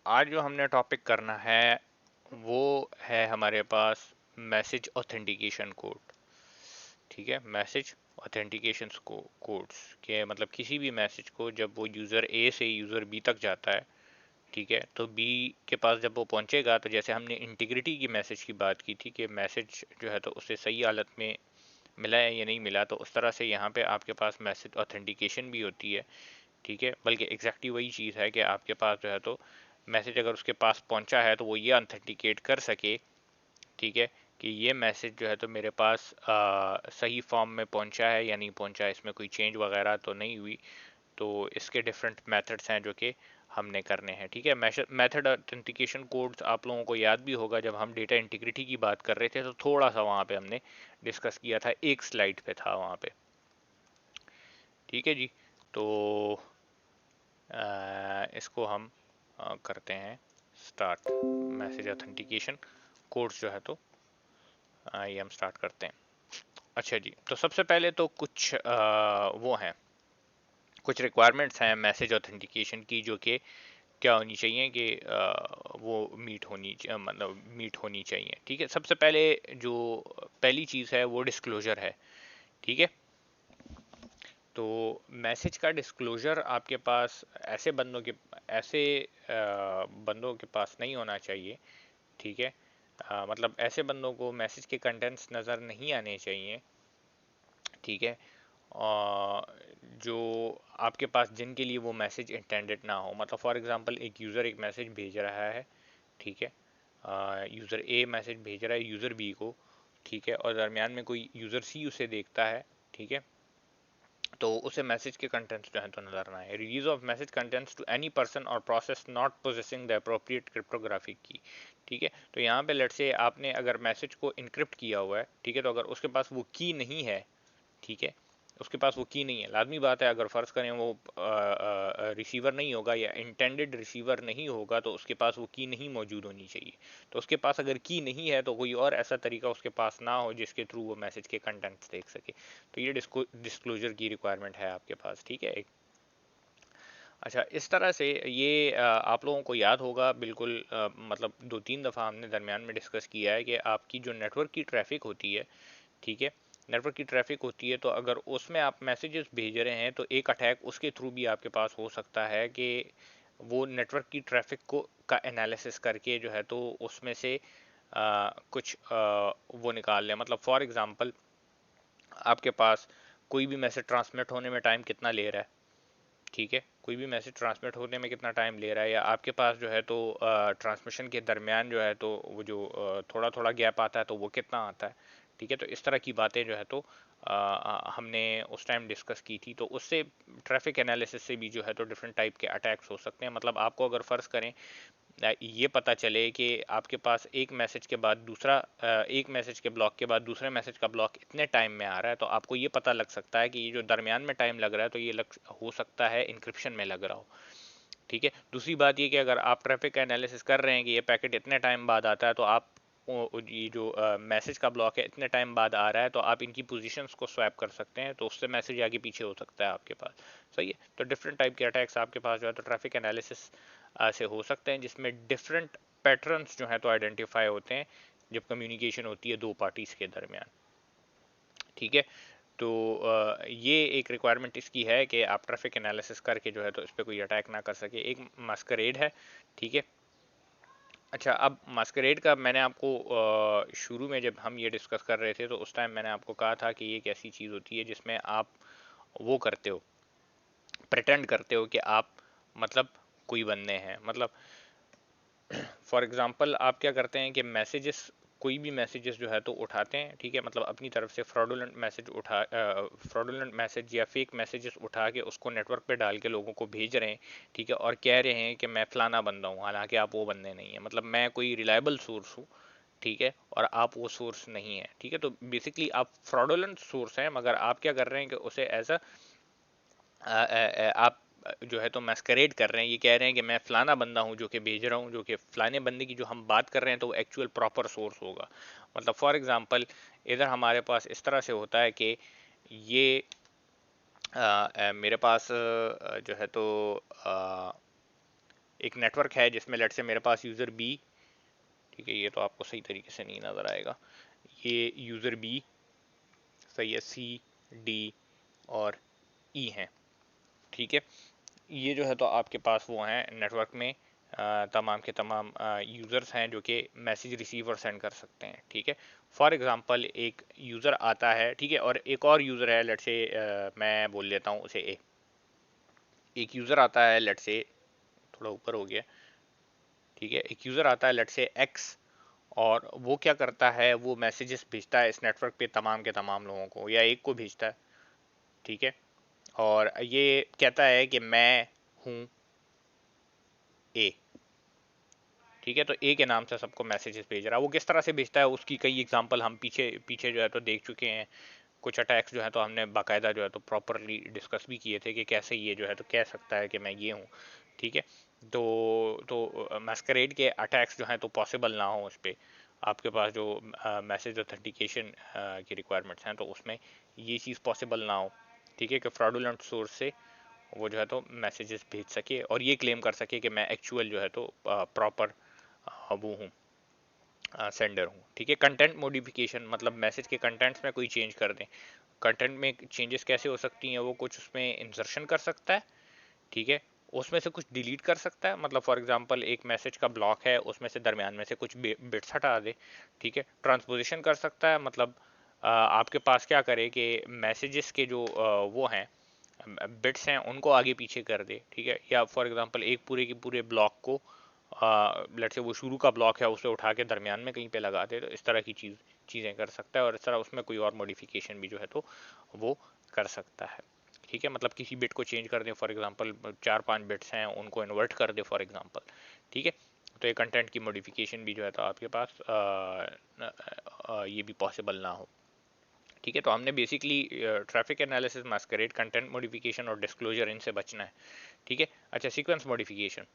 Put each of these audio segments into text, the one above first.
आज जो हमने टॉपिक करना है वो है हमारे पास मैसेज ऑथेंटिकेशन कोड। ठीक है, मैसेज ऑथेंटिकेशन कोड्स के मतलब किसी भी मैसेज को जब वो यूज़र ए से यूज़र बी तक जाता है, ठीक है, तो बी के पास जब वो पहुंचेगा तो जैसे हमने इंटीग्रिटी की मैसेज की बात की थी कि मैसेज जो है तो उसे सही हालत में मिला है या नहीं मिला, तो उस तरह से यहाँ पे आपके पास मैसेज ऑथेंटिकेशन भी होती है। ठीक है, बल्कि एग्जैक्टली वही चीज़ है कि आपके पास जो है तो मैसेज अगर उसके पास पहुंचा है तो वो ये ऑथेंटिकेट कर सके, ठीक है, कि ये मैसेज जो है तो मेरे पास सही फॉर्म में पहुंचा है या नहीं पहुंचा है, इसमें कोई चेंज वगैरह तो नहीं हुई। तो इसके डिफरेंट मेथड्स हैं जो कि हमने करने हैं। ठीक है, मेथड ऑथेंटिकेशन कोड्स आप लोगों को याद भी होगा, जब हम डेटा इंटीग्रिटी की बात कर रहे थे तो थोड़ा सा वहाँ पे हमने डिस्कस किया था, एक स्लाइड पे था वहाँ पे। ठीक है जी, तो इसको हम करते हैं स्टार्ट। मैसेज ऑथेंटिकेशन कोड्स जो है तो ये हम स्टार्ट करते हैं। अच्छा जी, तो सबसे पहले तो कुछ वो हैं, कुछ रिक्वायरमेंट्स हैं मैसेज ऑथेंटिकेशन की जो कि क्या होनी चाहिए कि वो मतलब मीट होनी चाहिए। ठीक है, सबसे पहले जो पहली चीज़ है वो डिस्क्लोजर है। ठीक है, तो मैसेज का डिस्क्लोजर आपके पास ऐसे बंदों के पास नहीं होना चाहिए। ठीक है, मतलब ऐसे बंदों को मैसेज के कंटेंट्स नज़र नहीं आने चाहिए। ठीक है, जो आपके पास जिनके लिए वो मैसेज इंटेंडेड ना हो, मतलब फॉर एग्जांपल एक यूज़र एक मैसेज भेज रहा है, ठीक है, यूज़र ए मैसेज भेज रहा है यूज़र बी को, ठीक है, और दरमियान में कोई यूज़र सी उसे देखता है, ठीक है, तो उसे मैसेज के कंटेंट्स जो हैं तो नजर ना आए। Release of message contents to any person or process not possessing the appropriate cryptographic key. ठीक है, तो यहाँ पे लेट्स से आपने अगर मैसेज को इनक्रिप्ट किया हुआ है, ठीक है, तो अगर उसके पास वो की नहीं है, ठीक है, उसके पास वो की नहीं है, लाजमी बात है अगर फ़र्ज़ करें वो रिसीवर नहीं होगा या इंटेंडेड रिसीवर नहीं होगा तो उसके पास वो की नहीं मौजूद होनी चाहिए। तो उसके पास अगर की नहीं है तो कोई और ऐसा तरीका उसके पास ना हो जिसके थ्रू वो मैसेज के कंटेंट्स देख सके। तो ये डिस्क्लोजर की रिक्वायरमेंट है आपके पास। ठीक है, अच्छा, इस तरह से ये आप लोगों को याद होगा बिल्कुल, मतलब 2-3 दफ़ा हमने दरमियान में डिस्कस किया है कि आपकी जो नेटवर्क की ट्रैफिक होती है, ठीक है, नेटवर्क की ट्रैफिक होती है, तो अगर उसमें आप मैसेजेस भेज रहे हैं तो एक अटैक उसके थ्रू भी आपके पास हो सकता है कि वो नेटवर्क की ट्रैफिक को का एनालिसिस करके जो है तो उसमें से कुछ वो निकाल लें। मतलब फॉर एग्जांपल आपके पास कोई भी मैसेज ट्रांसमिट होने में टाइम कितना ले रहा है, ठीक है, कोई भी मैसेज ट्रांसमिट होने में कितना टाइम ले रहा है, या आपके पास जो है तो ट्रांसमिशन के दरमियान जो है तो वो जो थोड़ा थोड़ा गैप आता है तो वो कितना आता है। ठीक है, तो इस तरह की बातें जो है तो हमने उस टाइम डिस्कस की थी। तो उससे ट्रैफिक एनालिसिस से भी जो है तो डिफरेंट टाइप के अटैक्स हो सकते हैं। मतलब आपको अगर फ़र्ज़ करें ये पता चले कि आपके पास एक मैसेज के बाद दूसरा एक मैसेज के ब्लॉक के बाद दूसरे मैसेज का ब्लॉक इतने टाइम में आ रहा है, तो आपको ये पता लग सकता है कि ये जो दरमियान में टाइम लग रहा है तो ये हो सकता है इंक्रिप्शन में लग रहा हो। ठीक है, दूसरी बात ये कि अगर आप ट्रैफिक का एनालिसिस कर रहे हैं कि ये पैकेट इतने टाइम बाद आता है, तो आप ये जो मैसेज का ब्लॉक है इतने टाइम बाद आ रहा है, तो आप इनकी पोजीशंस को स्वैप कर सकते हैं, तो उससे मैसेज आगे पीछे हो सकता है आपके पास। सही है, तो डिफरेंट टाइप के अटैक्स आपके पास जो है तो ट्रैफिक एनालिसिस से हो सकते हैं, जिसमें डिफरेंट पैटर्न्स जो हैं तो आइडेंटिफाई होते हैं जब कम्युनिकेशन होती है दो पार्टीज के दरमियान। ठीक है, तो ये एक रिक्वायरमेंट इसकी है कि आप ट्रैफिक एनालिसिस करके जो है तो इस पर कोई अटैक ना कर सके। एक मास्करेड है। ठीक है, अच्छा, अब मास्करेड का मैंने आपको शुरू में जब हम ये डिस्कस कर रहे थे तो उस टाइम मैंने आपको कहा था कि ये एक ऐसी चीज़ होती है जिसमें आप वो करते हो, प्रिटेंड करते हो कि आप मतलब कोई बंदे हैं। मतलब फॉर एग्जांपल आप क्या करते हैं कि मैसेजेस, कोई भी मैसेजेस जो है तो उठाते हैं, ठीक है, मतलब अपनी तरफ से फ्रॉडुलेंट मैसेज या फेक मैसेजेस उठा के उसको नेटवर्क पे डाल के लोगों को भेज रहे हैं, ठीक है, और कह रहे हैं कि मैं फलाना बंदा हूँ, हालांकि आप वो बंदे नहीं है, मतलब मैं कोई रिलायबल सोर्स हूँ, ठीक है, और आप वो सोर्स नहीं है। ठीक है, तो बेसिकली आप फ्रॉडुलेंट सोर्स हैं, मगर आप क्या कर रहे हैं कि उसे एज आप जो है तो मैस्करेड कर रहे हैं, ये कह रहे हैं कि मैं फलाना बंदा हूँ जो कि भेज रहा हूँ, जो कि फलाने बंदे की जो हम बात कर रहे हैं तो वो एक्चुअल प्रॉपर सोर्स होगा। मतलब फॉर एग्जांपल इधर हमारे पास इस तरह से होता है कि ये मेरे पास जो है तो एक नेटवर्क है जिसमें लेट से मेरे पास यूज़र बी, ठीक है, ये तो आपको सही तरीके से नहीं नज़र आएगा, ये यूज़र बी, सही है, सी, डी और ई हैं, ठीक है। ये जो है तो आपके पास वो हैं नेटवर्क में तमाम के तमाम यूज़र्स हैं जो कि मैसेज रिसीव और सेंड कर सकते हैं, ठीक है। फॉर एग्जांपल एक यूज़र आता है, ठीक है, और एक और यूज़र है, लेट से मैं बोल लेता हूँ उसे ए। एक यूज़र आता है, लेट से थोड़ा ऊपर हो गया, ठीक है, एक यूज़र आता है लेट से एक्स, और वो क्या करता है, वो मैसेजेस भेजता है इस नेटवर्क पे तमाम के तमाम लोगों को, या एक को भेजता है, ठीक है, और ये कहता है कि मैं हूँ ए, ठीक है। तो ए के नाम से सबको मैसेजेस भेज रहा है। वो किस तरह से भेजता है उसकी कई एग्जांपल हम पीछे पीछे जो है तो देख चुके हैं। कुछ अटैक्स जो है तो हमने बाकायदा जो है तो प्रॉपरली डिस्कस भी किए थे कि कैसे ये जो है तो कह सकता है कि मैं ये हूँ, ठीक है। तो मैस्करेड के अटैक्स जो हैं तो पॉसिबल ना हो उस पर, आपके पास जो मैसेज ऑथेंटिकेशन की रिक्वायरमेंट्स हैं तो उसमें ये चीज़ पॉसिबल ना हो, ठीक है, कि फ्रॉडुलेंट सोर्स से वो जो है तो मैसेजेस भेज सके और ये क्लेम कर सके कि मैं एक्चुअल जो है तो प्रॉपर वो हूँ, सेंडर हूँ, ठीक है। कंटेंट मॉडिफिकेशन मतलब मैसेज के कंटेंट्स में कोई चेंज कर दें। कंटेंट में चेंजेस कैसे हो सकती हैं, वो कुछ उसमें इंसर्शन कर सकता है, ठीक है, उसमें से कुछ डिलीट कर सकता है, मतलब फॉर एग्जांपल एक मैसेज का ब्लॉक है, उसमें से दरमियान में से कुछ बिट्स हटा दे, ठीक है। ट्रांसपोजिशन कर सकता है, मतलब आपके पास क्या करे कि मैसेजेस के जो वो हैं बिट्स हैं उनको आगे पीछे कर दे, ठीक है। या फॉर एग्जांपल एक पूरे के पूरे ब्लॉक को लेट्स से वो शुरू का ब्लॉक है उसे उठा के दरमियान में कहीं पे लगा दे, तो इस तरह की चीज़ें कर सकता है, और इस तरह उसमें कोई और मॉडिफिकेशन भी जो है तो वो कर सकता है, ठीक है। मतलब किसी बिट को चेंज कर दें, फॉर एग्जांपल 4-5 बिट्स हैं उनको इन्वर्ट कर दे फॉर एग्जांपल, ठीक है। तो ये कंटेंट की मॉडिफिकेशन भी जो है तो आपके पास ये भी पॉसिबल ना हो, ठीक है। तो हमने basically traffic analysis, masquerade, content modification और डिस्क्लोजर, इनसे बचना है, ठीक है। अच्छा, सीक्वेंस मॉडिफिकेशन,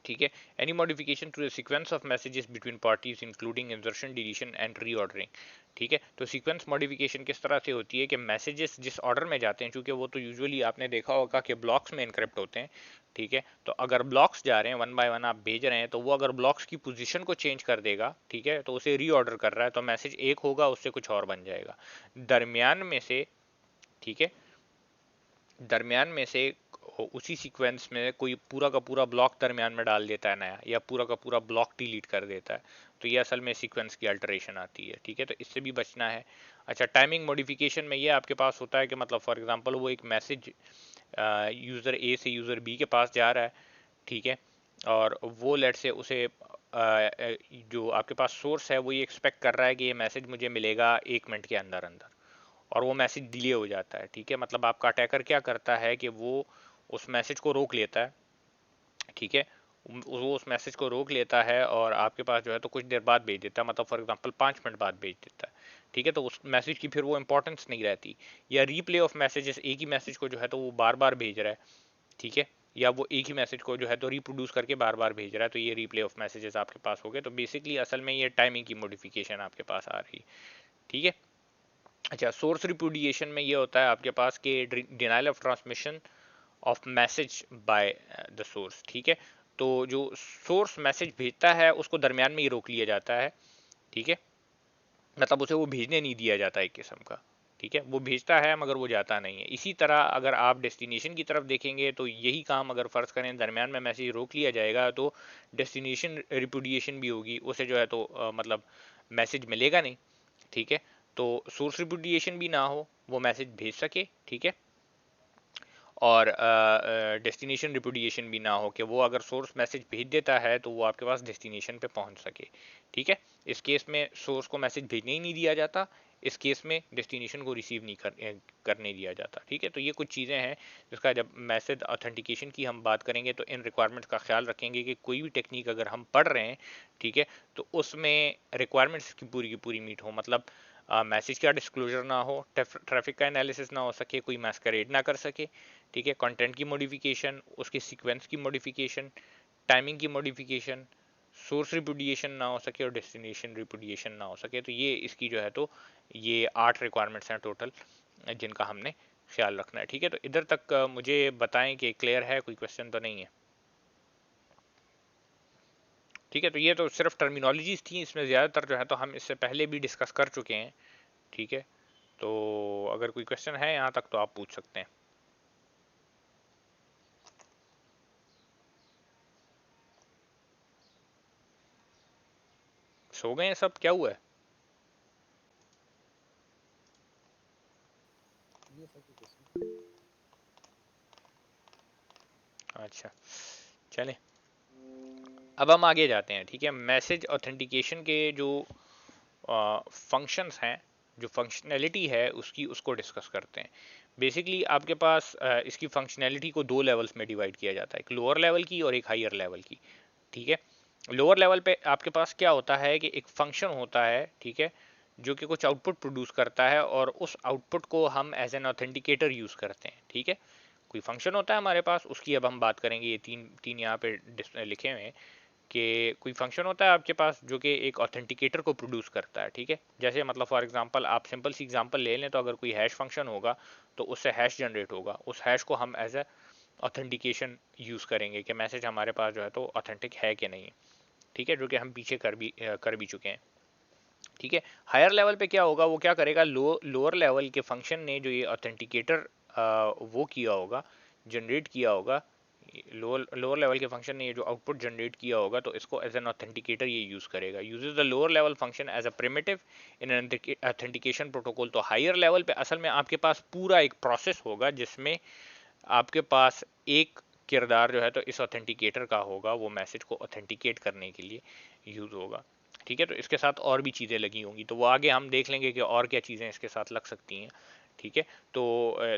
ठीक है, any modification to the sequence of messages between parties including insertion, deletion and reordering, ठीक है। तो सीक्वेंस मॉडिफिकेशन किस तरह से होती है कि मैसेजेस जिस ऑर्डर में जाते हैं, क्योंकि वो तो यूजुअली आपने देखा होगा कि ब्लॉक्स में इनक्रिप्ट होते हैं, ठीक है। तो अगर ब्लॉक्स जा रहे हैं वन बाय वन आप भेज रहे हैं, तो वो अगर ब्लॉक्स की पोजीशन को चेंज कर देगा, ठीक है, तो उसे रीऑर्डर कर रहा है, तो मैसेज एक होगा उससे कुछ और बन जाएगा दरमियान में से, ठीक है। दरमियान में से उसी सीक्वेंस में कोई पूरा का पूरा ब्लॉक दरमियान में डाल देता है नया, या पूरा का पूरा ब्लॉक डिलीट कर देता है, तो ये असल में सीक्वेंस की अल्टरेशन आती है, ठीक है। तो इससे भी बचना है। अच्छा, टाइमिंग मॉडिफिकेशन में ये आपके पास होता है कि मतलब फॉर एग्जांपल वो एक मैसेज यूज़र ए से यूज़र बी के पास जा रहा है, ठीक है, और वो लेट से उसे जो आपके पास सोर्स है वो ये एक्सपेक्ट कर रहा है कि ये मैसेज मुझे मिलेगा 1 मिनट के अंदर अंदर, और वो मैसेज डिले हो जाता है, ठीक है। मतलब आपका अटैकर क्या करता है कि वो उस मैसेज को रोक लेता है, ठीक है, वो उस मैसेज को रोक लेता है और आपके पास जो है तो कुछ देर बाद भेज देता है, मतलब फॉर एग्जांपल 5 मिनट बाद भेज देता है, ठीक है। तो उस मैसेज की फिर वो इंपॉर्टेंस नहीं रहती। या रीप्ले ऑफ मैसेजेस, एक ही मैसेज को जो है तो वो बार बार भेज रहा है, ठीक है, या वो एक ही मैसेज को जो है तो रिप्रोड्यूस करके बार बार भेज रहा है, तो ये रीप्ले ऑफ मैसेजेस आपके पास हो गए। तो बेसिकली असल में ये टाइमिंग की मॉडिफिकेशन आपके पास आ रही है, ठीक है। अच्छा, सोर्स रिपुडिएशन में ये होता है आपके पास कि denial of transmission of message by the source, ठीक है। तो जो सोर्स मैसेज भेजता है उसको दरमियान में ही रोक लिया जाता है, ठीक है, मतलब उसे वो भेजने नहीं दिया जाता एक किस्म का, ठीक है। वो भेजता है मगर वो जाता नहीं है। इसी तरह अगर आप डेस्टिनेशन की तरफ देखेंगे तो यही काम अगर फ़र्ज़ करें दरमियान में मैसेज रोक लिया जाएगा तो डेस्टिनेशन रिपुडिएशन भी होगी, उसे जो है तो मतलब मैसेज मिलेगा नहीं, ठीक है। तो सोर्स रिपुडिएशन भी ना हो, वो मैसेज भेज सके, ठीक है, और डेस्टिनेशन रिपुडिएशन भी ना हो कि वो अगर सोर्स मैसेज भेज देता है तो वो आपके पास डेस्टिनेशन पे पहुंच सके, ठीक है। इस केस में सोर्स को मैसेज भेजने ही नहीं दिया जाता, इस केस में डेस्टिनेशन को रिसीव नहीं करने दिया जाता, ठीक है। तो ये कुछ चीज़ें हैं जिसका जब मैसेज ऑथेंटिकेशन की हम बात करेंगे तो इन रिक्वायरमेंट्स का ख्याल रखेंगे कि कोई भी टेक्निक अगर हम पढ़ रहे हैं, ठीक है, तो उसमें रिक्वायरमेंट्स की पूरी मीट हो, मतलब मैसेज का डिस्क्लोजर ना हो, ट्रैफिक का एनालिसिस ना हो सके, कोई मैस्करेड ना कर सके, ठीक है, कंटेंट की मॉडिफिकेशन, उसके सीक्वेंस की मॉडिफिकेशन, टाइमिंग की मॉडिफिकेशन, सोर्स रिपुडिएशन ना हो सके और डेस्टिनेशन रिपुडिएशन ना हो सके। तो ये इसकी जो है तो ये 8 रिक्वायरमेंट्स हैं टोटल जिनका हमने ख्याल रखना है, ठीक है। तो इधर तक मुझे बताएं कि क्लियर है, कोई क्वेश्चन तो नहीं है। ठीक है, तो ये तो सिर्फ टर्मिनोलॉजीज थी, इसमें ज़्यादातर जो है तो हम इससे पहले भी डिस्कस कर चुके हैं। ठीक है, तो अगर कोई क्वेश्चन है यहाँ तक तो आप पूछ सकते हैं। सो गए हैं सब, क्या हुआ है? अच्छा, चलें अब हम आगे जाते हैं। ठीक है, मैसेज ऑथेंटिकेशन के जो फंक्शंस हैं, जो फंक्शनैलिटी है उसकी, उसको डिस्कस करते हैं। बेसिकली आपके पास इसकी फंक्शनैलिटी को दो लेवल्स में डिवाइड किया जाता है, एक लोअर लेवल की और एक हायर लेवल की। ठीक है, लोअर लेवल पे आपके पास क्या होता है कि एक फंक्शन होता है, ठीक है, जो कि कुछ आउटपुट प्रोड्यूस करता है और उस आउटपुट को हम एज एन ऑथेंटिकेटर यूज़ करते हैं। ठीक है, कोई फंक्शन होता है हमारे पास, उसकी अब हम बात करेंगे। ये तीन तीन यहाँ पे लिखे हुए हैं कि कोई फंक्शन होता है आपके पास जो कि एक ऑथेंटिकेटर को प्रोड्यूस करता है। ठीक है, जैसे मतलब फॉर एग्जांपल आप सिंपल सी एग्जांपल ले लें, तो अगर कोई हैश फंक्शन होगा तो उससे हैश जनरेट होगा, उस हैश को हम एज ए ऑथेंटिकेशन यूज़ करेंगे कि मैसेज हमारे पास जो है तो ऑथेंटिक है कि नहीं। ठीक है, जो कि हम पीछे कर भी चुके हैं। ठीक है, हायर लेवल पे क्या होगा, वो क्या करेगा, लोअर लेवल के फंक्शन ने जो ये ऑथेंटिकेटर वो किया होगा, जनरेट किया होगा, लोअर लेवल के फंक्शन ने ये जो आउटपुट जनरेट किया होगा, तो इसको एज एन ऑथेंटिकेटर ये यूज करेगा, uses the lower level function as a primitive in an authentication protocol. तो हायर लेवल पे असल में आपके पास पूरा एक प्रोसेस होगा जिसमें आपके पास एक किरदार जो है तो इस ऑथेंटिकेटर का होगा, वो मैसेज को ऑथेंटिकेट करने के लिए यूज होगा। ठीक है, तो इसके साथ और भी चीज़ें लगी होंगी, तो वो आगे हम देख लेंगे कि और क्या चीज़ें इसके साथ लग सकती हैं। ठीक है, तो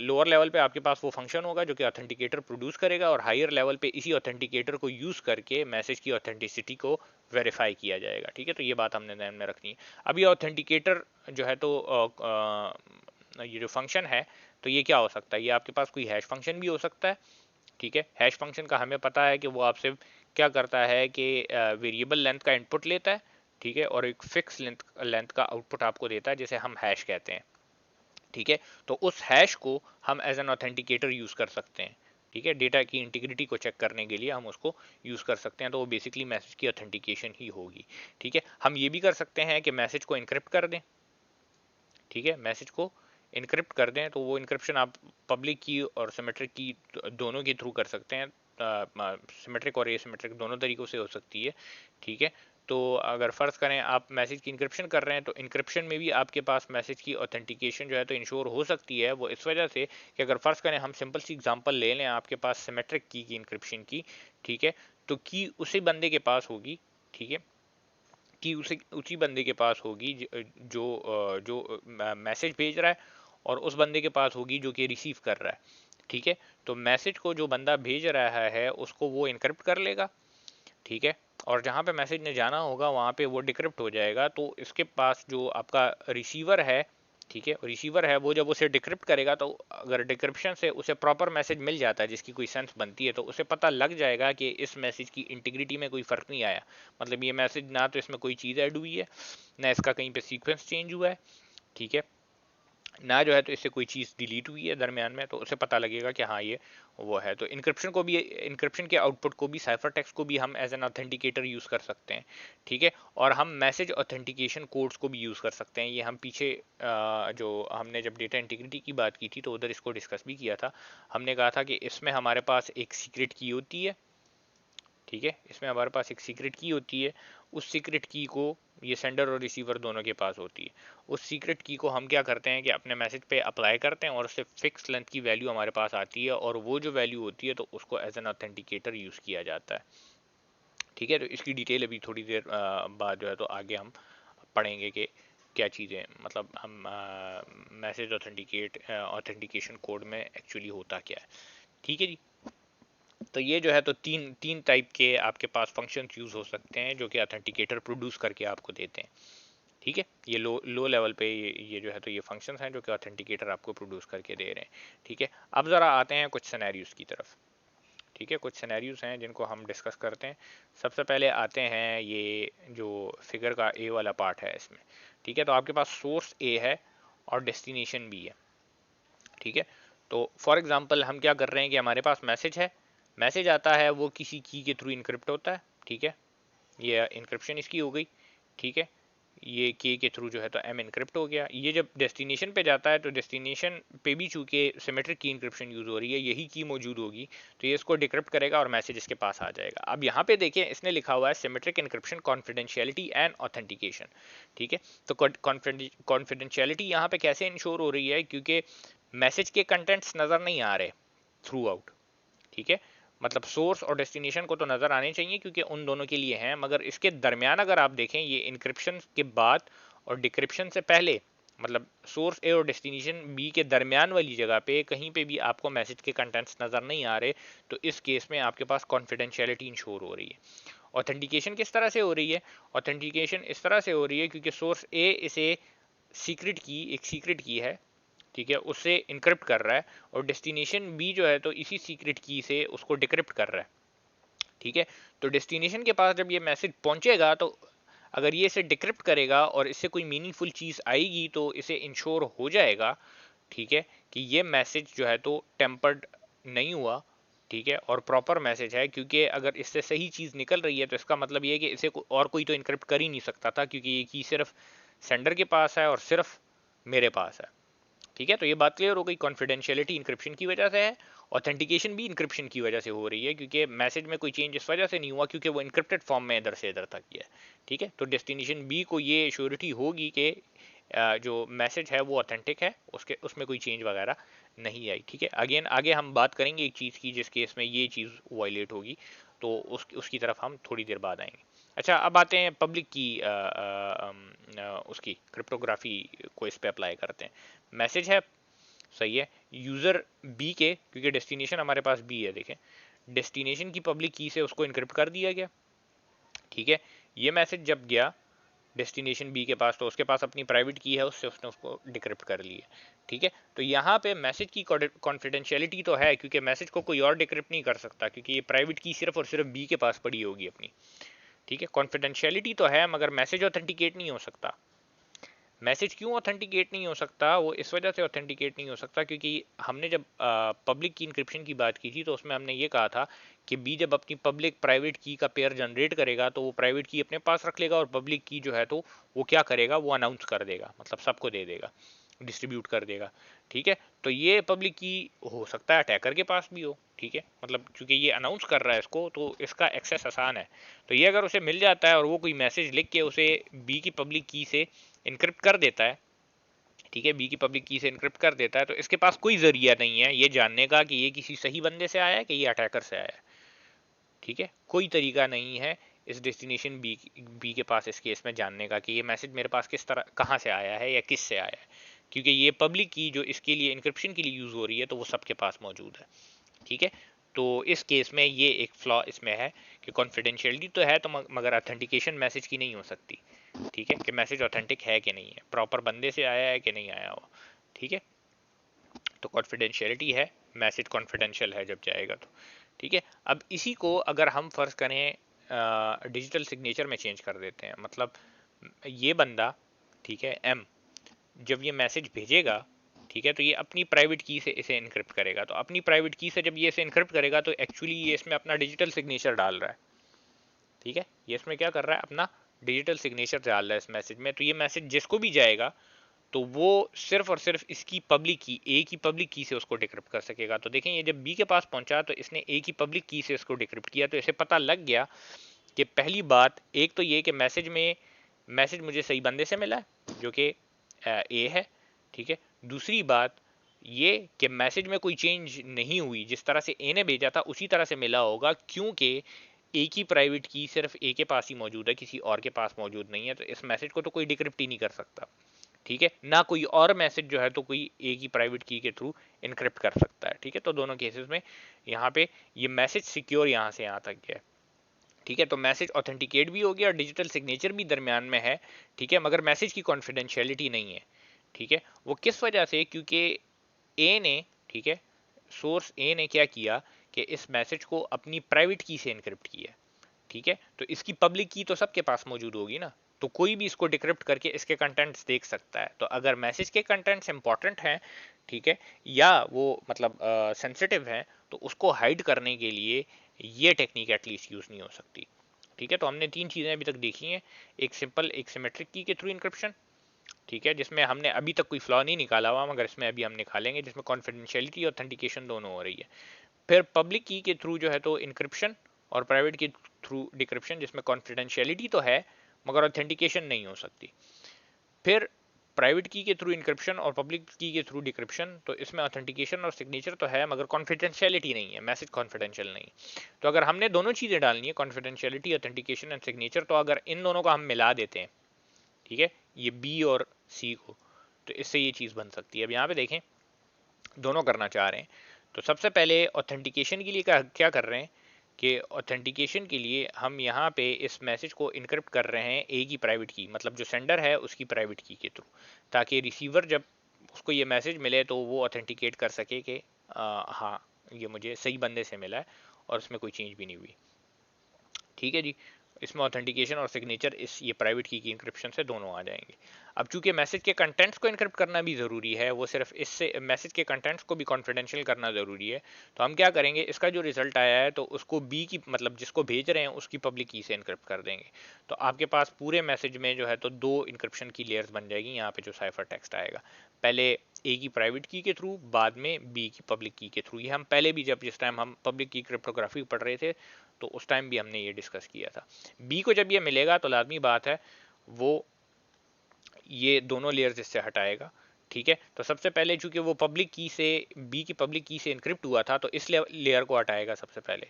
लोअर लेवल पे आपके पास वो फंक्शन होगा जो कि ऑथेंटिकेटर प्रोड्यूस करेगा, और हायर लेवल पे इसी ऑथेंटिकेटर को यूज़ करके मैसेज की ऑथेंटिसिटी को वेरीफाई किया जाएगा। ठीक है, तो ये बात हमने ध्यान में रखनी है। अब ये ऑथेंटिकेटर जो है तो ये जो फंक्शन है, तो ये क्या हो सकता है, ये आपके पास कोई हैश फंक्शन भी हो सकता है। ठीक है, हैश फंक्शन का हमें पता है कि वो आपसे क्या करता है कि वेरिएबल लेंथ का इनपुट लेता है, ठीक है, और एक फिक्स लेंथ का आउटपुट आपको देता है, जिसे हम हैश कहते हैं। ठीक है, तो उस हैश को हम एज एन ऑथेंटिकेटर यूज कर सकते हैं। ठीक है, डेटा की इंटीग्रिटी को चेक करने के लिए हम उसको यूज कर सकते हैं, तो वो बेसिकली मैसेज की ऑथेंटिकेशन ही होगी। ठीक है, हम ये भी कर सकते हैं कि मैसेज को इनक्रिप्ट कर दें। ठीक है, मैसेज को इनक्रिप्ट कर दें, तो वो इनक्रिप्शन आप पब्लिक की और सिमेट्रिक की दोनों के थ्रू कर सकते हैं। सिमेट्रिक और एसिमेट्रिक दोनों तरीक़ों से हो सकती है। ठीक है, तो अगर फ़र्ज़ करें आप मैसेज की इनक्रिप्शन कर रहे हैं, तो इनक्रिप्शन में भी आपके पास मैसेज की ऑथेंटिकेशन जो है तो इंश्योर हो सकती है। वो इस वजह से कि अगर फ़र्ज़ करें हम सिंपल सी एग्जांपल ले लें आपके पास सिमेट्रिक की इनक्रिप्शन की। ठीक है, तो की उसी बंदे के पास होगी। ठीक है, कि उसे उसी बंदे के पास होगी जो मैसेज भेज रहा है, और उस बंदे के पास होगी जो कि रिसीव कर रहा है। ठीक है, तो मैसेज को जो बंदा भेज रहा है उसको वो इनक्रिप्ट कर लेगा। ठीक है, और जहाँ पे मैसेज ने जाना होगा वहाँ पे वो डिक्रिप्ट हो जाएगा। तो इसके पास जो आपका रिसीवर है, ठीक है, रिसीवर है, वो जब उसे डिक्रिप्ट करेगा, तो अगर डिक्रिप्शन से उसे प्रॉपर मैसेज मिल जाता है जिसकी कोई सेंस बनती है, तो उसे पता लग जाएगा कि इस मैसेज की इंटीग्रिटी में कोई फ़र्क नहीं आया। मतलब ये मैसेज ना तो इसमें कोई चीज़ ऐड हुई है, ना इसका कहीं पे सीक्वेंस चेंज हुआ है। ठीक है, ना जो है तो इससे कोई चीज़ डिलीट हुई है दरमियान में, तो उसे पता लगेगा कि हाँ ये वो है। तो इनक्रिप्शन को भी, इनक्रिप्शन के आउटपुट को भी, साइफर टेक्स्ट को भी हम एज एन ऑथेंटिकेटर यूज़ कर सकते हैं। ठीक है, और हम मैसेज ऑथेंटिकेशन कोड्स को भी यूज़ कर सकते हैं। ये हम पीछे जो हमने जब डेटा इंटीग्रिटी की बात की थी तो उधर इसको डिस्कस भी किया था। हमने कहा था कि इसमें हमारे पास एक सीक्रेट की होती है। ठीक है, इसमें हमारे पास एक सीक्रेट की होती है। उस सीक्रेट की को ये सेंडर और रिसीवर दोनों के पास होती है। उस सीक्रेट की को हम क्या करते हैं कि अपने मैसेज पे अप्लाई करते हैं, और उससे फिक्स लेंथ की वैल्यू हमारे पास आती है, और वो जो वैल्यू होती है तो उसको एज एन ऑथेंटिकेटर यूज़ किया जाता है। ठीक है, तो इसकी डिटेल अभी थोड़ी देर बाद जो है तो आगे हम पढ़ेंगे कि क्या चीज़ें, मतलब हम मैसेज ऑथेंटिकेशन कोड में एक्चुअली होता क्या है। ठीक है जी, तो ये जो है तो तीन तीन टाइप के आपके पास फंक्शंस यूज़ हो सकते हैं जो कि ऑथेंटिकेटर प्रोड्यूस करके आपको देते हैं। ठीक है, ये लो लेवल पे ये जो है तो ये फंक्शंस हैं जो कि ऑथेंटिकेटर आपको प्रोड्यूस करके दे रहे हैं। ठीक है, अब ज़रा आते हैं कुछ सिनेरियोज़ की तरफ। ठीक है, कुछ सिनेरियोज़ हैं जिनको हम डिस्कस करते हैं। सबसे पहले आते हैं ये जो फिगर का ए वाला पार्ट है इसमें। ठीक है, तो आपके पास सोर्स ए है और डेस्टिनेशन बी है। ठीक है, तो फॉर एग्जांपल हम क्या कर रहे हैं कि हमारे पास मैसेज है, मैसेज आता है, वो किसी की के थ्रू इनक्रिप्ट होता है। ठीक है, ये इंक्रिप्शन इसकी हो गई, ठीक है। ये के थ्रू जो है तो एम इनक्रिप्ट हो गया। ये जब डेस्टिनेशन पे जाता है तो डेस्टिनेशन पे भी चूंकि सिमेट्रिक की इंक्रिप्शन यूज हो रही है, यही की मौजूद होगी, तो ये इसको डिक्रिप्ट करेगा और मैसेज इसके पास आ जाएगा। अब यहाँ पे देखिए इसने लिखा हुआ है symmetric encryption confidentiality and authentication, ठीक है। तो कॉन्फिडेंशियलिटी यहाँ पे कैसे इंश्योर हो रही है, क्योंकि मैसेज के कंटेंट्स नजर नहीं आ रहे थ्रू आउट, ठीक है। मतलब सोर्स और डेस्टिनेशन को तो नजर आने चाहिए क्योंकि उन दोनों के लिए हैं, मगर इसके दरमियान अगर आप देखें, ये इंक्रिप्शन के बाद और डिक्रिप्शन से पहले, मतलब सोर्स ए और डेस्टिनेशन बी के दरमियान वाली जगह पे कहीं पे भी आपको मैसेज के कंटेंट्स नजर नहीं आ रहे, तो इस केस में आपके पास कॉन्फिडेंशियलिटी इंश्योर हो रही है। ऑथेंटिकेशन किस तरह से हो रही है? ऑथेंटिकेशन इस तरह से हो रही है क्योंकि सोर्स ए इसे सीक्रेट की, एक सीक्रेट की है, ठीक है, उससे इनक्रिप्ट कर रहा है, और डेस्टिनेशन बी जो है तो इसी सीक्रेट की से उसको डिक्रिप्ट कर रहा है, ठीक है। तो डेस्टिनेशन के पास जब ये मैसेज पहुंचेगा तो अगर ये इसे डिक्रिप्ट करेगा और इससे कोई मीनिंगफुल चीज आएगी तो इसे इंश्योर हो जाएगा, ठीक है, कि ये मैसेज जो है तो टेम्पर्ड नहीं हुआ, ठीक है, और प्रॉपर मैसेज है। क्योंकि अगर इससे सही चीज निकल रही है तो इसका मतलब ये है कि इसे और कोई तो इनक्रिप्ट कर ही नहीं सकता था, क्योंकि ये की सिर्फ सेंडर के पास है और सिर्फ मेरे पास है, ठीक है। तो ये बात क्लियर हो गई, कॉन्फिडेंशियलिटी इंक्रिप्शन की वजह से है, ऑथेंटिकेशन भी इंक्रिप्शन की वजह से हो रही है, क्योंकि मैसेज में कोई चेंज इस वजह से नहीं हुआ क्योंकि वो इंक्रिप्टेड फॉर्म में इधर से इधर तक गया है, ठीक है। तो डेस्टिनेशन बी को ये श्योरिटी होगी कि जो मैसेज है वो ऑथेंटिक है, उसके उसमें कोई चेंज वगैरह नहीं आई, ठीक है। अगेन आगे हम बात करेंगे एक चीज़ की जिस केस में ये चीज़ वायलेट होगी, तो उसकी तरफ हम थोड़ी देर बाद आएंगे। अच्छा, अब आते हैं पब्लिक की उसकी क्रिप्टोग्राफी को इस पे अप्लाई करते हैं। मैसेज है, सही है, यूजर बी के, क्योंकि डेस्टिनेशन हमारे पास बी है, देखें डेस्टिनेशन की पब्लिक की से उसको इनक्रिप्ट कर दिया गया, ठीक है। ये मैसेज जब गया डेस्टिनेशन बी के पास तो उसके पास अपनी प्राइवेट की है, उससे उसने उसको डिक्रिप्ट कर लिया, ठीक है। तो यहाँ पे मैसेज की कॉन्फिडेंशियलिटी तो है क्योंकि मैसेज को कोई और डिक्रिप्ट नहीं कर सकता, क्योंकि ये प्राइवेट की सिर्फ और सिर्फ बी के पास पड़ी होगी अपनी, ठीक है। कॉन्फिडेंशियलिटी तो है मगर मैसेज ऑथेंटिकेट नहीं हो सकता। मैसेज क्यों ऑथेंटिकेट नहीं हो सकता? वो इस वजह से ऑथेंटिकेट नहीं हो सकता क्योंकि हमने जब पब्लिक की इंक्रिप्शन की बात की थी तो उसमें हमने ये कहा था कि बी जब अपनी पब्लिक प्राइवेट की का पेयर जनरेट करेगा तो वो प्राइवेट की अपने पास रख लेगा और पब्लिक की जो है तो वो क्या करेगा, वो अनाउंस कर देगा, मतलब सबको दे देगा, डिस्ट्रीब्यूट कर देगा, ठीक है। तो ये पब्लिक की हो सकता है अटैकर के पास भी हो, ठीक है, मतलब क्योंकि ये अनाउंस कर रहा है इसको तो इसका एक्सेस आसान है। तो ये अगर उसे मिल जाता है और वो कोई मैसेज लिख के उसे बी की पब्लिक की से इनक्रिप्ट कर देता है, ठीक है, बी की पब्लिक की से इनक्रिप्ट कर देता है, तो इसके पास कोई जरिया नहीं है ये जानने का कि ये किसी सही बंदे से आया है कि ये अटैकर से आया है, ठीक है। कोई तरीका नहीं है इस डेस्टिनेशन बी के पास इस केस में जानने का कि ये मैसेज मेरे पास किस तरह कहाँ से आया है या किस से आया है, क्योंकि ये पब्लिक की जो इसके लिए इंक्रिप्शन के लिए यूज हो रही है तो वो सबके पास मौजूद है, ठीक है। तो इस केस में ये एक फ्लॉ इसमें है कि कॉन्फिडेंशियलिटी तो है तो मगर ऑथेंटिकेशन मैसेज की नहीं हो सकती, ठीक है, कि मैसेज ऑथेंटिक है कि नहीं है, प्रॉपर बंदे से आया है कि नहीं आया हो, ठीक है। तो कॉन्फिडेंशियलिटी है, मैसेज कॉन्फिडेंशियल है जब जाएगा तो, ठीक है। अब इसी को अगर हम फर्ज करें डिजिटल सिग्नेचर में चेंज कर देते हैं, मतलब ये बंदा, ठीक है, एम जब ये मैसेज भेजेगा, ठीक है, तो ये अपनी प्राइवेट की से इसे इनक्रिप्ट करेगा, तो अपनी प्राइवेट की से जब ये इसे इनक्रिप्ट करेगा तो एक्चुअली ये इसमें अपना डिजिटल सिग्नेचर डाल रहा है, ठीक है। ये इसमें क्या कर रहा है, अपना डिजिटल सिग्नेचर डाल रहा है इस मैसेज में, तो ये मैसेज जिसको भी जाएगा तो वो सिर्फ और सिर्फ इसकी पब्लिक की, ए की पब्लिक की से उसको डिक्रिप्ट कर सकेगा। तो देखें ये जब बी के पास पहुंचा तो इसने ए की पब्लिक की से उसको डिक्रिप्ट किया, तो इसे पता लग गया कि पहली बात एक तो ये कि मैसेज मुझे सही बंदे से मिला है जो कि ए है, ठीक है। दूसरी बात ये कि मैसेज में कोई चेंज नहीं हुई, जिस तरह से ए ने भेजा था उसी तरह से मिला होगा, क्योंकि ए की प्राइवेट की सिर्फ ए के पास ही मौजूद है, किसी और के पास मौजूद नहीं है, तो इस मैसेज को तो कोई डिक्रिप्ट ही नहीं कर सकता, ठीक है, ना कोई और मैसेज जो है तो कोई ए की प्राइवेट की के थ्रू इनक्रिप्ट कर सकता है, ठीक है। तो दोनों केसेस में यहाँ पे ये मैसेज सिक्योर यहाँ से यहाँ तक गया, ठीक है। तो मैसेज ऑथेंटिकेट भी हो गया और डिजिटल सिग्नेचर भी दरमियान में है, ठीक है, मगर मैसेज की कॉन्फिडेंशियलिटी नहीं है, ठीक है। वो किस वजह से, क्योंकि ए ने, ठीक है, सोर्स ए ने क्या किया कि इस मैसेज को अपनी प्राइवेट की से इनक्रिप्ट किया, ठीक है। तो इसकी पब्लिक की तो सबके पास मौजूद होगी ना, तो कोई भी इसको डिक्रिप्ट करके इसके कंटेंट्स देख सकता है। तो अगर मैसेज के कंटेंट्स इंपॉर्टेंट हैं, ठीक है, या वो मतलब सेंसिटिव हैं, तो उसको हाइड करने के लिए ये टेक्निक एटलीस्ट यूज नहीं हो सकती, ठीक है, तो हमने 3 चीज़ें अभी तक देखी हैं, एक सिंपल, एक सिमेट्रिक की के थ्रू इंक्रिप्शन, ठीक है, जिसमें हमने अभी तक कोई फ्लॉ नहीं निकाला हुआ, मगर इसमें अभी हम निकालेंगे, जिसमें कॉन्फिडेंशियलिटी और ऑथेंटिकेशन दोनों हो रही है। फिर पब्लिक की के थ्रू जो है तो इंक्रिप्शन, और प्राइवेट के थ्रू डिक्रिप्शन, जिसमें कॉन्फिडेंशियलिटी तो है मगर ऑथेंटिकेशन नहीं हो सकती। फिर प्राइवेट की के थ्रू इंक्रिप्शन और पब्लिक की के थ्रू डिक्रिप्शन, तो इसमें ऑथेंटिकेशन और सिग्नेचर तो है मगर कॉन्फिडेंशियलिटी नहीं है, मैसेज कॉन्फिडेंशियल नहीं। तो अगर हमने दोनों चीज़ें डालनी है, कॉन्फिडेंशियलिटी, ऑथेंटिकेशन एंड सिग्नेचर, तो अगर इन दोनों को हम मिला देते हैं, ठीक है, ये बी और सी को, तो इससे ये चीज़ बन सकती है। अब यहाँ पे देखें, दोनों करना चाह रहे हैं, तो सबसे पहले ऑथेंटिकेशन के लिए क्या कर रहे हैं कि ऑथेंटिकेशन के लिए हम यहाँ पे इस मैसेज को इनक्रिप्ट कर रहे हैं ए की प्राइवेट की, मतलब जो सेंडर है उसकी प्राइवेट की के थ्रू, ताकि रिसीवर जब उसको ये मैसेज मिले तो वो ऑथेंटिकेट कर सके कि हाँ, ये मुझे सही बंदे से मिला है और उसमें कोई चेंज भी नहीं हुई। ठीक है जी, इसमें ऑथेंटिकेशन और सिग्नेचर इस ये प्राइवेट की इंक्रिप्शन से दोनों आ जाएंगे। अब चूंकि मैसेज के कंटेंट्स को इनक्रिप्ट करना भी ज़रूरी है, वो सिर्फ इससे मैसेज के कंटेंट्स को भी कॉन्फिडेंशियल करना ज़रूरी है, तो हम क्या करेंगे, इसका जो रिजल्ट आया है तो उसको बी की, मतलब जिसको भेज रहे हैं उसकी पब्लिक की से इनक्रिप्ट कर देंगे। तो आपके पास पूरे मैसेज में जो है तो 2 इंक्रिप्शन की लेयर्स बन जाएगी। यहाँ पे जो साइफर टेक्स्ट आएगा, पहले ए की प्राइवेट की के थ्रू, बाद में बी की पब्लिक की के थ्रू। ये हम पहले भी जब जिस टाइम हम पब्लिक की क्रिप्टोग्राफी पढ़ रहे थे तो उस टाइम भी हमने ये डिस्कस किया था। बी को जब ये मिलेगा तो लाजमी बात है वो ये दोनों लेयर्स इससे हटाएगा। ठीक है, तो सबसे पहले चूंकि वो पब्लिक की से, बी की पब्लिक की से इनक्रिप्ट हुआ था, तो इस लेयर को हटाएगा सबसे पहले।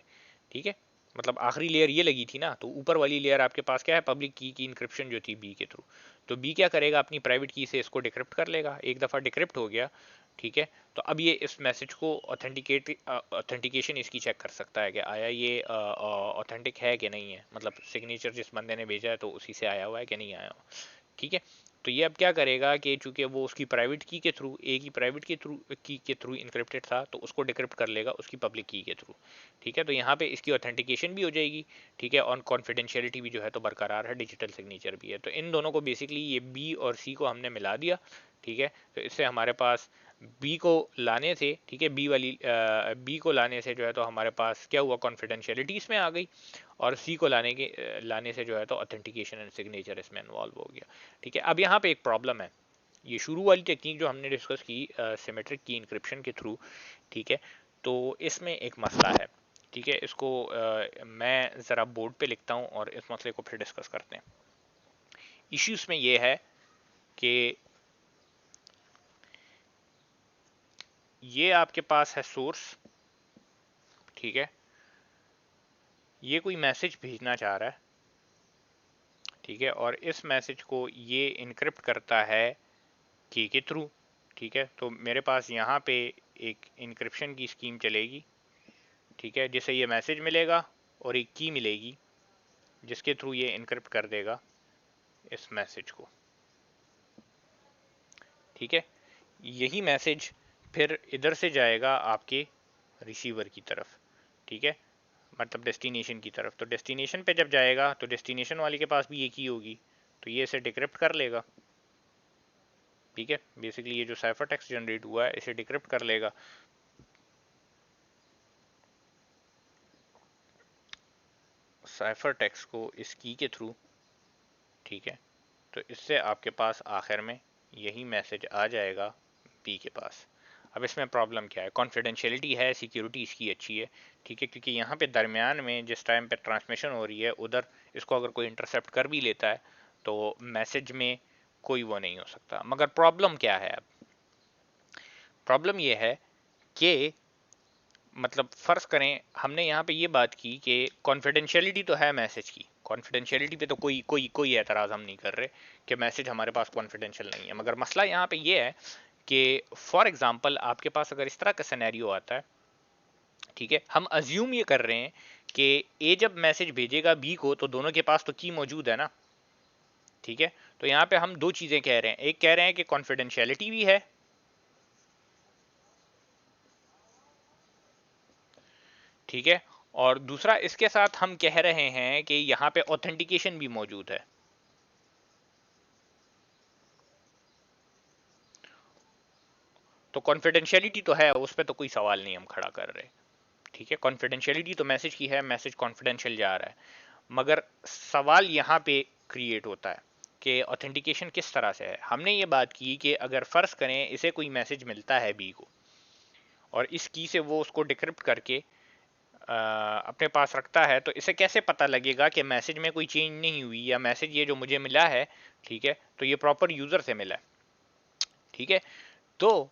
ठीक है, मतलब आखिरी लेयर ये लगी थी ना, तो ऊपर वाली लेयर आपके पास क्या है, पब्लिक की इंक्रिप्शन जो थी बी के थ्रू। तो बी क्या करेगा, अपनी प्राइवेट की से इसको डिक्रिप्ट कर लेगा। एक दफ़ा डिक्रिप्ट हो गया, ठीक है, तो अब ये इस मैसेज को ऑथेंटिकेशन इसकी चेक कर सकता है कि आया ये ऑथेंटिक है कि नहीं है, मतलब सिग्नेचर जिस बंदे ने भेजा है तो उसी से आया हुआ है कि नहीं आया हुआ। ठीक है, तो ये अब क्या करेगा कि चूंकि वो उसकी प्राइवेट की के थ्रू, ए की प्राइवेट की के थ्रू इनक्रिप्टेड था, तो उसको डिक्रिप्ट कर लेगा उसकी पब्लिक की के थ्रू। ठीक है, तो यहाँ पे इसकी ऑथेंटिकेशन भी हो जाएगी। ठीक है, और कॉन्फिडेंशियलिटी भी जो है तो बरकरार है, डिजिटल सिग्नेचर भी है। तो इन दोनों को बेसिकली ये बी और सी को हमने मिला दिया। ठीक है, तो इससे हमारे पास बी को लाने से, ठीक है, बी को लाने से जो है तो हमारे पास क्या हुआ, कॉन्फिडेंशियलिटी इसमें आ गई, और सी को लाने से जो है तो ऑथेंटिकेशन एंड सिग्नेचर इसमें इन्वॉल्व हो गया। ठीक है, अब यहाँ पे एक प्रॉब्लम है, ये शुरू वाली टेक्निक जो हमने डिस्कस की सिमेट्रिक की इंक्रिप्शन के थ्रू, ठीक है, तो इसमें एक मसला है। ठीक है, इसको मैं ज़रा बोर्ड पे लिखता हूँ और इस मसले को फिर डिस्कस करते हैं। इश्यू इसमें ये है कि ये आपके पास है सोर्स, ठीक है, ये कोई मैसेज भेजना चाह रहा है, ठीक है, और इस मैसेज को ये इनक्रिप्ट करता है की के थ्रू। ठीक है, तो मेरे पास यहाँ पे एक इनक्रिप्शन की स्कीम चलेगी, ठीक है, जिसे ये मैसेज मिलेगा और एक की मिलेगी जिसके थ्रू ये इनक्रिप्ट कर देगा इस मैसेज को। ठीक है, यही मैसेज फिर इधर से जाएगा आपके रिसीवर की तरफ, ठीक है, मतलब डेस्टिनेशन की तरफ। तो डेस्टिनेशन पे जब जाएगा तो डेस्टिनेशन वाले के पास भी एक ही होगी, तो ये इसे डिक्रिप्ट कर लेगा। ठीक है, बेसिकली ये जो साइफर टेक्स्ट जनरेट हुआ है इसे डिक्रिप्ट कर लेगा। साइफर टेक्स्ट को इस की के थ्रू, ठीक है, तो इससे आपके पास आखिर में यही मैसेज आ जाएगा बी के पास। अब इसमें प्रॉब्लम क्या है, कॉन्फिडेंशियलिटी है, सिक्योरिटी इसकी अच्छी है, ठीक है, क्योंकि यहाँ पे दरमियान में जिस टाइम पे ट्रांसमिशन हो रही है उधर इसको अगर कोई इंटरसेप्ट कर भी लेता है तो मैसेज में कोई वो नहीं हो सकता। मगर प्रॉब्लम क्या है, अब प्रॉब्लम ये है कि मतलब फ़र्ज़ करें हमने यहाँ पे ये बात की कि कॉन्फिडेंशियलिटी तो है मैसेज की, कॉन्फिडेंशियलिटी पे तो कोई एतराज़ हम नहीं कर रहे कि मैसेज हमारे पास कॉन्फिडेंशियल नहीं है। मगर मसला यहाँ पे ये है कि फॉर एग्जांपल आपके पास अगर इस तरह का सिनेरियो आता है, ठीक है, हम अज्यूम ये कर रहे हैं कि ए जब मैसेज भेजेगा बी को तो दोनों के पास तो की मौजूद है ना। ठीक है, तो यहाँ पे हम दो चीज़ें कह रहे हैं, एक कह रहे हैं कि कॉन्फिडेंशियलिटी भी है, ठीक है, और दूसरा इसके साथ हम कह रहे हैं कि यहाँ पे ऑथेंटिकेशन भी मौजूद है। तो कॉन्फिडेंशियलिटी तो है, उस पर तो कोई सवाल नहीं हम खड़ा कर रहे। ठीक है, कॉन्फिडेंशियलिटी तो मैसेज की है, मैसेज कॉन्फिडेंशियल जा रहा है, मगर सवाल यहाँ पे क्रिएट होता है कि ऑथेंटिकेशन किस तरह से है। हमने ये बात की कि अगर फर्ज करें इसे कोई मैसेज मिलता है बी को और इस की से वो उसको डिक्रिप्ट करके अपने पास रखता है, तो इसे कैसे पता लगेगा कि मैसेज में कोई चेंज नहीं हुई या मैसेज ये जो मुझे मिला है, ठीक है, तो ये प्रॉपर यूजर से मिला है, ठीक है। तो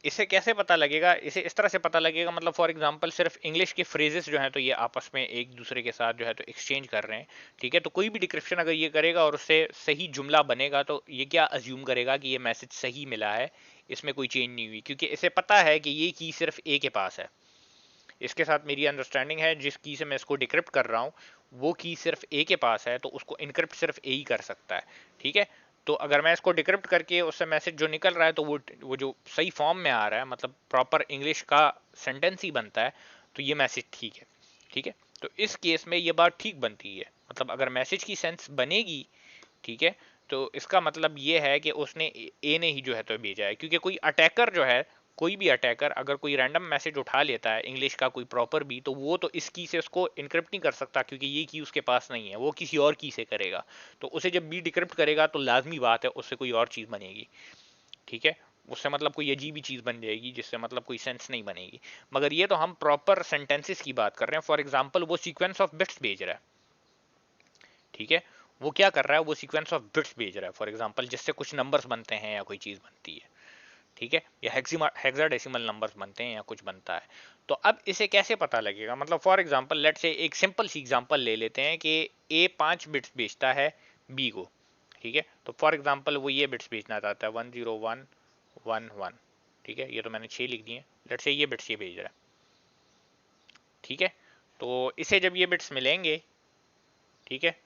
इसे कैसे पता लगेगा, इसे इस तरह से पता लगेगा, मतलब फॉर एग्जांपल सिर्फ इंग्लिश के फ्रेजेस जो हैं तो ये आपस में एक दूसरे के साथ जो है तो एक्सचेंज कर रहे हैं, ठीक है। तो कोई भी डिक्रिप्शन अगर ये करेगा और उससे सही जुमला बनेगा तो ये क्या अज्यूम करेगा कि ये मैसेज सही मिला है, इसमें कोई चेंज नहीं हुई, क्योंकि इसे पता है कि ये की सिर्फ ए के पास है। इसके साथ मेरी अंडरस्टैंडिंग है, जिस की से मैं इसको डिक्रिप्ट कर रहा हूँ वो की सिर्फ ए के पास है, तो उसको इनक्रिप्ट सिर्फ ए ही कर सकता है, ठीक है। तो अगर मैं इसको डिक्रिप्ट करके उससे मैसेज जो निकल रहा है तो वो जो सही फॉर्म में आ रहा है, मतलब प्रॉपर इंग्लिश का सेंटेंस ही बनता है, तो ये मैसेज ठीक है, ठीक है। तो इस केस में ये बात ठीक बनती है, मतलब अगर मैसेज की सेंस बनेगी, ठीक है, तो इसका मतलब ये है कि उसने ए ने ही जो है तो भेजा है, क्योंकि कोई अटैकर जो है, कोई भी अटैकर अगर कोई रैंडम मैसेज उठा लेता है इंग्लिश का कोई प्रॉपर भी, तो वो तो इस की से उसको इनक्रिप्ट नहीं कर सकता, क्योंकि ये की उसके पास नहीं है, वो किसी और की से करेगा। तो उसे जब बी डिक्रिप्ट करेगा तो लाजमी बात है उससे कोई और चीज़ बनेगी, ठीक है। उससे मतलब कोई अजीब ही चीज़ बन जाएगी जिससे मतलब कोई सेंस नहीं बनेगी। मगर ये तो हम प्रॉपर सेंटेंसेस की बात कर रहे हैं। फॉर एग्जाम्पल वो सीक्वेंस ऑफ बिट्स भेज रहा है, ठीक है। वो क्या कर रहा है, वो सीक्वेंस ऑफ बिट्स भेज रहा है फॉर एग्जांपल, जिससे कुछ नंबर्स बनते हैं या कोई चीज़ बनती है, ठीक है, या हेक्साडेसिमल नंबर्स बनते हैं या कुछ बनता है। तो अब इसे कैसे पता लगेगा, मतलब फॉर एग्जांपल लेट से एक सिंपल सी एग्जांपल ले लेते हैं कि ए 5 बिट्स भेजता है बी को, ठीक है। तो फॉर एग्जांपल वो ये बिट्स भेजना चाहता है 10111, ठीक है, ये तो मैंने 6 लिख दिए, लेट से ये बिट्स ये भेज रहा है, ठीक है। तो इसे जब ये बिट्स मिलेंगे, ठीक है,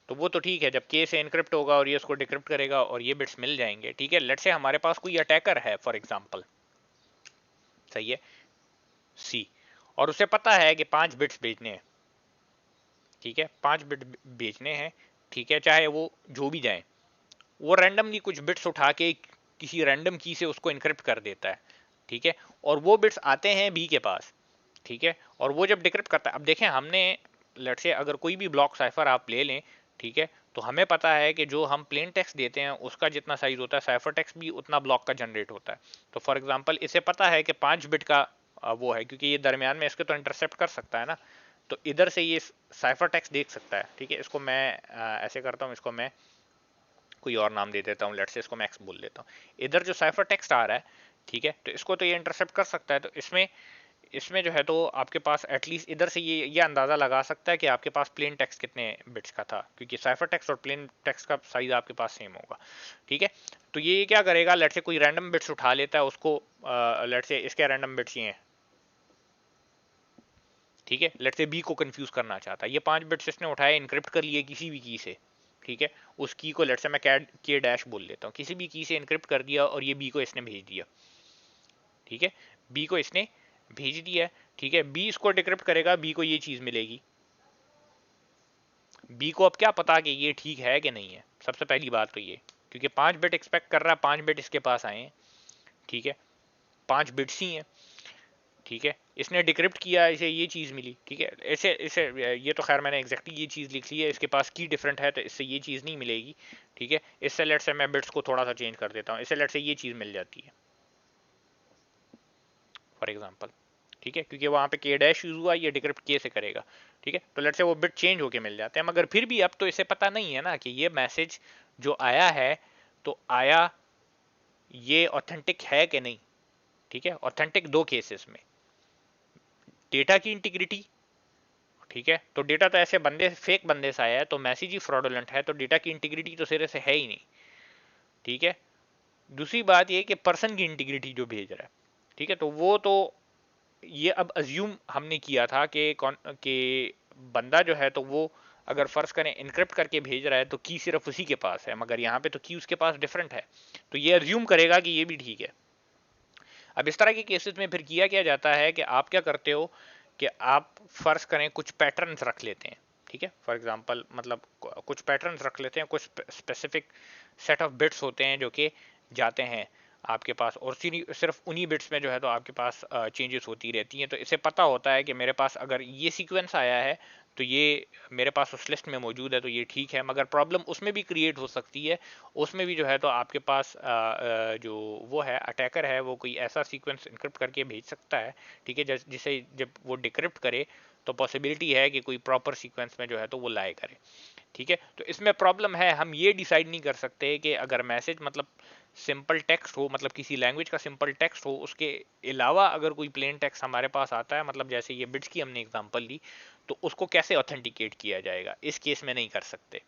तो वो तो ठीक है, जब के से इनक्रिप्ट होगा और ये उसको डिक्रिप्ट करेगा और ये बिट्स मिल जाएंगे, ठीक है। लेट से हमारे पास कोई अटैकर है फॉर एग्जांपल, सही है, सी, और उसे पता है कि 5 बिट्स भेजने हैं, ठीक है, 5 बिट भेजने हैं, ठीक है, चाहे वो जो भी जाए, वो रैंडमली कुछ बिट्स उठा के किसी रैंडम की से उसको इनक्रिप्ट कर देता है, ठीक है, और वो बिट्स आते हैं बी के पास, ठीक है, और वो जब डिक्रिप्ट करता है, अब देखें हमने, लेट से अगर कोई भी ब्लॉक साइफर आप ले लें, ठीक है, तो हमें पता है कि जो हम प्लेन टेक्स्ट देते हैं उसका जितना साइज होता है साइफर टेक्स्ट भी उतना ब्लॉक का जनरेट होता है। तो फॉर एग्जांपल इसे पता है कि 5 बिट का वो है, क्योंकि ये दरमियान में इसके तो इंटरसेप्ट कर सकता है ना, तो इधर से ये साइफर टेक्स्ट देख सकता है, ठीक है। इसको मैं ऐसे करता हूँ, इसको मैं कोई और नाम दे देता हूँ, लेट से इसको मैं एक्स बोल देता हूँ। इधर जो साइफर टेक्स्ट आ रहा है, ठीक है, तो इसको तो ये इंटरसेप्ट कर सकता है, तो इसमें इसमें जो है तो आपके पास एटलीस्ट इधर से ये अंदाजा लगा सकता है कि आपके पास प्लेन टेक्स्ट कितने बिट्स का था, क्योंकि साइफर टेक्स्ट और प्लेन टेक्स्ट का साइज आपके पास सेम होगा, ठीक है। तो ये क्या करेगा, लेट से कोई रैंडम बिट्स उठा लेता है उसको, लेट से इसके रैंडम बिट्स ये हैं, ठीक है, लेट से बी को कंफ्यूज करना चाहता है, ये 5 बिट्स इसने उठाए इनक्रिप्ट कर लिए किसी भी की से, ठीक है, उस की को लेट से मैं कैड के डैश बोल लेता हूँ, किसी भी की से इनक्रिप्ट कर दिया और ये बी को इसने भेज दिया, ठीक है, बी को इसने भेज दिया, ठीक है, बी इसको डिक्रिप्ट करेगा, बी को ये चीज मिलेगी, बी को अब क्या पता कि ये ठीक है कि नहीं है, सबसे पहली बात तो ये, क्योंकि 5 बिट एक्सपेक्ट कर रहा है, 5 बिट इसके पास आए हैं, ठीक है, 5 बिट्स ही हैं, ठीक है, इसने डिक्रिप्ट किया, इसे ये चीज़ मिली, ठीक है, ऐसे इसे ये तो खैर मैंने एग्जैक्टली ये चीज़ लिख ली है, इसके पास की डिफरेंट है तो इससे ये चीज़ नहीं मिलेगी, ठीक है। इससे लेट से मैं बिट्स को थोड़ा सा चेंज कर देता हूँ, इससे लेट से ये चीज़ मिल जाती है फॉर एग्जाम्पल, ठीक है, क्योंकि वहाँ पे के डैश यूज हुआ, ये डिक्रिप्ट के से करेगा, ठीक है। तो लेट से वो बिट चेंज होके मिल जाते हैं, मगर फिर भी अब तो इसे पता नहीं है ना कि ये मैसेज जो आया है, तो आया ये ऑथेंटिक है कि नहीं, ठीक है। ऑथेंटिक दो केसेस में, डेटा की इंटीग्रिटी, ठीक है, तो डेटा तो ऐसे बंदे फेक बंदे से आया है तो मैसेज ही फ्रॉडुलेंट है, तो डेटा की इंटीग्रिटी तो सिरे से है ही नहीं, ठीक है। दूसरी बात ये कि पर्सन की इंटीग्रिटी जो भेज रहा है, ठीक है, तो वो तो ये अब अज्यूम हमने किया था कि कौन कि बंदा जो है तो वो अगर फर्ज करें इनक्रिप्ट करके भेज रहा है तो की सिर्फ उसी के पास है, मगर यहाँ पे तो की उसके पास डिफरेंट है, तो ये अज्यूम करेगा कि ये भी ठीक है। अब इस तरह के केसेस में फिर किया क्या जाता है कि आप क्या करते हो कि आप फर्ज करें कुछ पैटर्न्स रख लेते हैं, ठीक है, फॉर एग्जांपल मतलब कुछ पैटर्न्स रख लेते हैं, कुछ स्पेसिफिक सेट ऑफ बिट्स होते हैं जो कि जाते हैं आपके पास, और सिर्फ उन्हीं बिट्स में जो है तो आपके पास चेंजेस होती रहती हैं। तो इसे पता होता है कि मेरे पास अगर ये सीक्वेंस आया है तो ये मेरे पास उस लिस्ट में मौजूद है, तो ये ठीक है। मगर प्रॉब्लम उसमें भी क्रिएट हो सकती है, उसमें भी जो है तो आपके पास जो वो है अटैकर है, वो कोई ऐसा सीक्वेंस इनक्रिप्ट करके भेज सकता है, ठीक है, जिसे जब वो डिक्रिप्ट करे तो पॉसिबिलिटी है कि कोई प्रॉपर सीक्वेंस में जो है तो वो लाए करे, ठीक है। तो इसमें प्रॉब्लम है, हम ये डिसाइड नहीं कर सकते कि अगर मैसेज मतलब सिंपल टेक्स्ट हो, मतलब किसी लैंग्वेज का सिंपल टेक्स्ट हो, उसके अलावा अगर कोई प्लेन टेक्स्ट हमारे पास आता है, मतलब जैसे ये बिट्स की हमने एग्जांपल ली, तो उसको कैसे ऑथेंटिकेट किया जाएगा, इस केस में नहीं कर सकते,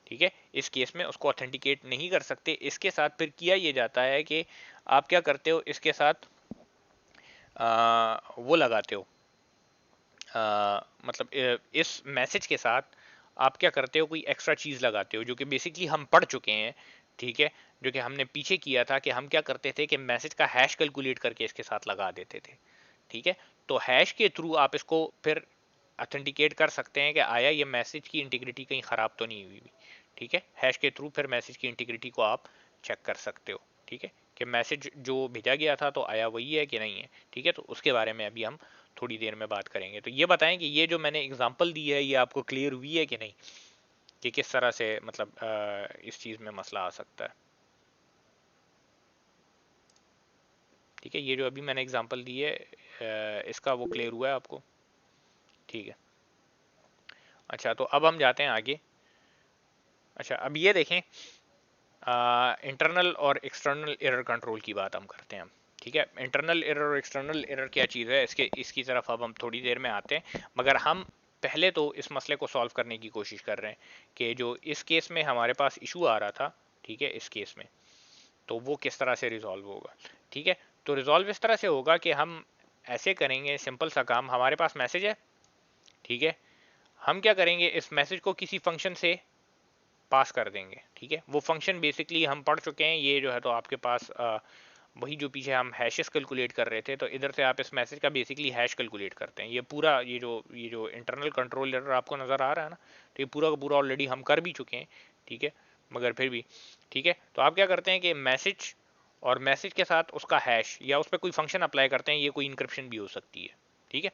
ठीक है। इस केस में उसको ऑथेंटिकेट नहीं कर सकते। इसके साथ फिर किया ये जाता है कि आप क्या करते हो, इसके साथ वो लगाते हो, मतलब इस मैसेज के साथ आप क्या करते हो, कोई एक्स्ट्रा चीज लगाते हो जो कि बेसिकली हम पढ़ चुके हैं, ठीक है, जो कि हमने पीछे किया था कि हम क्या करते थे कि मैसेज का हैश कैलकुलेट करके इसके साथ लगा देते थे, ठीक है। तो हैश के थ्रू आप इसको फिर ऑथेंटिकेट कर सकते हैं कि आया ये मैसेज की इंटीग्रिटी कहीं ख़राब तो नहीं हुई, ठीक है। हैश के थ्रू फिर मैसेज की इंटीग्रिटी को आप चेक कर सकते हो, ठीक है, कि मैसेज जो भेजा गया था तो आया वही है कि नहीं है, ठीक है। तो उसके बारे में अभी हम थोड़ी देर में बात करेंगे। तो ये बताएं कि ये जो मैंने एग्जांपल दी है ये आपको क्लियर हुई है कि नहीं, कि किस तरह से मतलब इस चीज़ में मसला आ सकता है, ठीक है। ये जो अभी मैंने एग्जांपल दी है इसका वो क्लियर हुआ है आपको, ठीक है। अच्छा, तो अब हम जाते हैं आगे। अच्छा, अब ये देखें, इंटरनल और एक्सटर्नल एरर कंट्रोल की बात हम करते हैं, ठीक है। इंटरनल एरर और एक्सटर्नल एरर क्या चीज़ है, इसकी तरफ अब हम थोड़ी देर में आते हैं। मगर हम पहले तो इस मसले को सॉल्व करने की कोशिश कर रहे हैं कि जो इस केस में हमारे पास इशू आ रहा था, ठीक है, इस केस में, तो वो किस तरह से रिजॉल्व होगा, ठीक है। तो रिजॉल्व इस तरह से होगा कि हम ऐसे करेंगे, सिंपल सा काम, हमारे पास मैसेज है, ठीक है। हम क्या करेंगे, इस मैसेज को किसी फंक्शन से पास कर देंगे, ठीक है। वो फंक्शन बेसिकली हम पढ़ चुके हैं, ये जो है तो आपके पास वही जो पीछे हम हैशेस कैलकुलेट कर रहे थे, तो इधर से आप इस मैसेज का बेसिकली हैश कैलकुलेट करते हैं। ये पूरा ये जो इंटरनल कंट्रोल एरर आपको नज़र आ रहा है ना, तो ये पूरा का पूरा ऑलरेडी हम कर भी चुके हैं, ठीक है। मगर फिर भी, ठीक है, तो आप क्या करते हैं कि मैसेज और मैसेज के साथ उसका हैश या उस पर कोई फंक्शन अप्लाई करते हैं, ये कोई इंक्रिप्शन भी हो सकती है, ठीक है।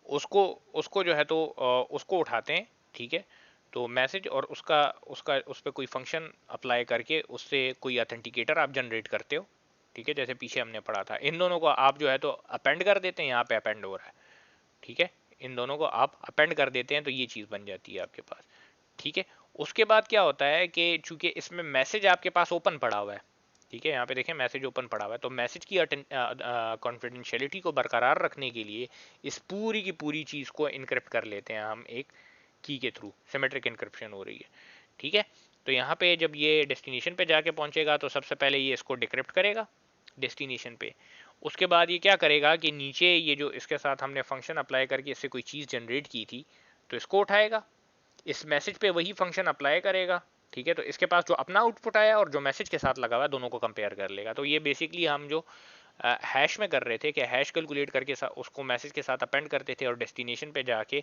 उसको उसको जो है तो उसको उठाते हैं, ठीक है। तो मैसेज और उसका उसका उस पर कोई फंक्शन अप्लाई करके उससे कोई ऑथेंटिकेटर आप जनरेट करते हो, ठीक है, जैसे पीछे हमने पढ़ा था। इन दोनों को आप जो है तो अपेंड कर देते हैं, यहाँ पे अपेंड हो रहा है, ठीक है। इन दोनों को आप अपेंड कर देते हैं तो ये चीज़ बन जाती है आपके पास, ठीक है। उसके बाद क्या होता है कि चूंकि इसमें मैसेज आपके पास ओपन पड़ा हुआ है, ठीक है, यहाँ पे देखें मैसेज ओपन पड़ा हुआ है, तो मैसेज की कॉन्फिडेंशियलिटी को बरकरार रखने के लिए इस पूरी की पूरी चीज़ को इनक्रिप्ट कर लेते हैं हम एक की के थ्रू, सिमेट्रिक इनक्रिप्शन हो रही है, ठीक है। तो यहाँ पे जब ये डेस्टिनेशन पे जाके पहुंचेगा तो सबसे पहले ये इसको डिक्रिप्ट करेगा डेस्टिनेशन पे। उसके बाद ये क्या करेगा कि नीचे ये जो इसके साथ हमने फंक्शन अप्लाई करके इससे कोई चीज़ जनरेट की थी, तो इसको उठाएगा, इस मैसेज पे वही फंक्शन अप्लाई करेगा, ठीक है। तो इसके पास जो अपना आउटपुट आया और जो मैसेज के साथ लगा हुआ है दोनों को कंपेयर कर लेगा। तो ये बेसिकली हम जो हैश में कर रहे थे कि हैश कैलकुलेट करके उसको मैसेज के साथ अपेंड करते थे, और डेस्टिनेशन पे जाके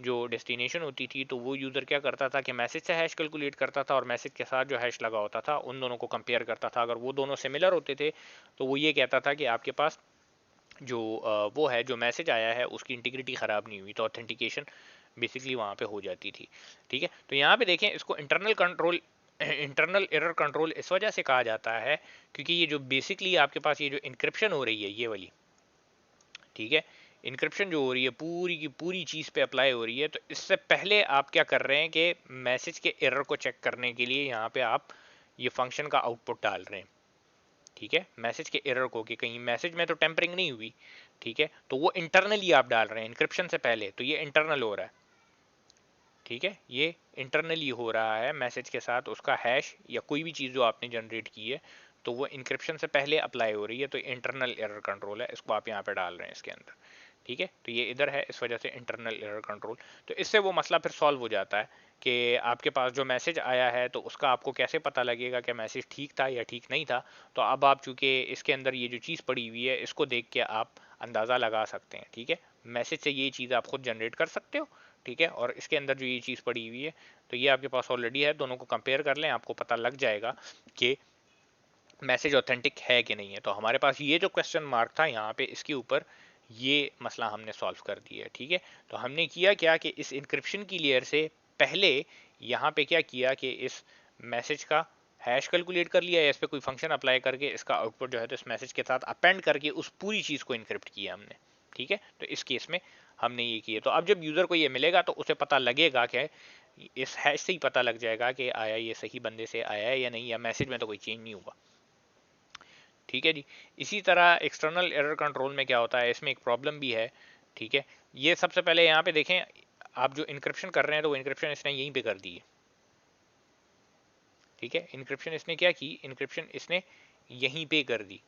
जो डेस्टिनेशन होती थी तो वो यूज़र क्या करता था कि मैसेज से हैश कैलकुलेट करता था और मैसेज के साथ जो हैश लगा होता था उन दोनों को कंपेयर करता था। अगर वो दोनों सिमिलर होते थे तो वो ये कहता था कि आपके पास जो वो है, जो मैसेज आया है उसकी इंटीग्रिटी ख़राब नहीं हुई, तो ऑथेंटिकेशन बेसिकली वहाँ पे हो जाती थी, ठीक है। तो यहाँ पे देखें, इसको internal control internal error control इस वजह से कहा जाता है क्योंकि ये जो बेसिकली आपके पास ये जो इंक्रिप्शन हो रही है ये वाली, ठीक है, इंक्रिप्शन जो हो रही है पूरी की पूरी चीज़ पे अप्लाई हो रही है। तो इससे पहले आप क्या कर रहे हैं कि मैसेज के एरर को चेक करने के लिए यहाँ पे आप ये फंक्शन का आउटपुट डाल रहे हैं, ठीक है, मैसेज के एरर को, कि कहीं मैसेज में तो टेम्परिंग नहीं हुई, ठीक है। तो वो इंटरनली आप डाल रहे हैं इंक्रिप्शन से पहले, तो ये इंटरनल हो रहा है, ठीक है। ये इंटरनली हो रहा है मैसेज के साथ उसका हैश या कोई भी चीज़ जो आपने जनरेट की है, तो वो इंक्रिप्शन से पहले अप्लाई हो रही है, तो इंटरनल एरर कंट्रोल है, इसको आप यहाँ पे डाल रहे हैं इसके अंदर, ठीक है। तो ये इधर है, इस वजह से इंटरनल एरर कंट्रोल। तो इससे वो मसला फिर सॉल्व हो जाता है कि आपके पास जो मैसेज आया है तो उसका आपको कैसे पता लगेगा कि मैसेज ठीक था या ठीक नहीं था। तो अब आप चूंकि इसके अंदर ये जो चीज़ पड़ी हुई है इसको देख के आप अंदाज़ा लगा सकते हैं, ठीक है। मैसेज से ये चीज़ आप खुद जनरेट कर सकते हो, ठीक है, और इसके अंदर जो ये चीज़ पड़ी हुई है तो ये आपके पास ऑलरेडी है, दोनों को कंपेयर कर लें, आपको पता लग जाएगा कि मैसेज ऑथेंटिक है कि नहीं है। तो हमारे पास ये जो क्वेश्चन मार्क था यहाँ पे, इसके ऊपर ये मसला हमने सॉल्व कर दिया है। ठीक है, तो हमने किया क्या कि इस इंक्रिप्शन की लेयर से पहले यहाँ पे क्या किया कि इस मैसेज का हैश कैलकुलेट कर लिया, या इस पे कोई फंक्शन अप्लाई करके इसका आउटपुट जो है तो इस मैसेज के साथ अपेंड करके उस पूरी चीज़ को इनक्रिप्ट किया हमने। ठीक है, तो इस केस में हमने ये किया। तो अब जब यूज़र को ये मिलेगा तो उसे पता लगेगा कि इस हैश से ही पता लग जाएगा कि आया ये सही बंदे से आया है या नहीं, या मैसेज में तो कोई चेंज नहीं हुआ। ठीक है जी। इसी तरह एक्सटर्नल एरर कंट्रोल में क्या होता है, इसमें एक प्रॉब्लम भी है। ठीक है, ये सबसे पहले यहाँ पे देखें, आप जो इंक्रिप्शन कर रहे हैं तो वो इंक्रिप्शन इसने यहीं पे कर दी है। ठीक है, इंक्रिप्शन इसने क्या की, इंक्रिप्शन इसने यहीं पे कर दी।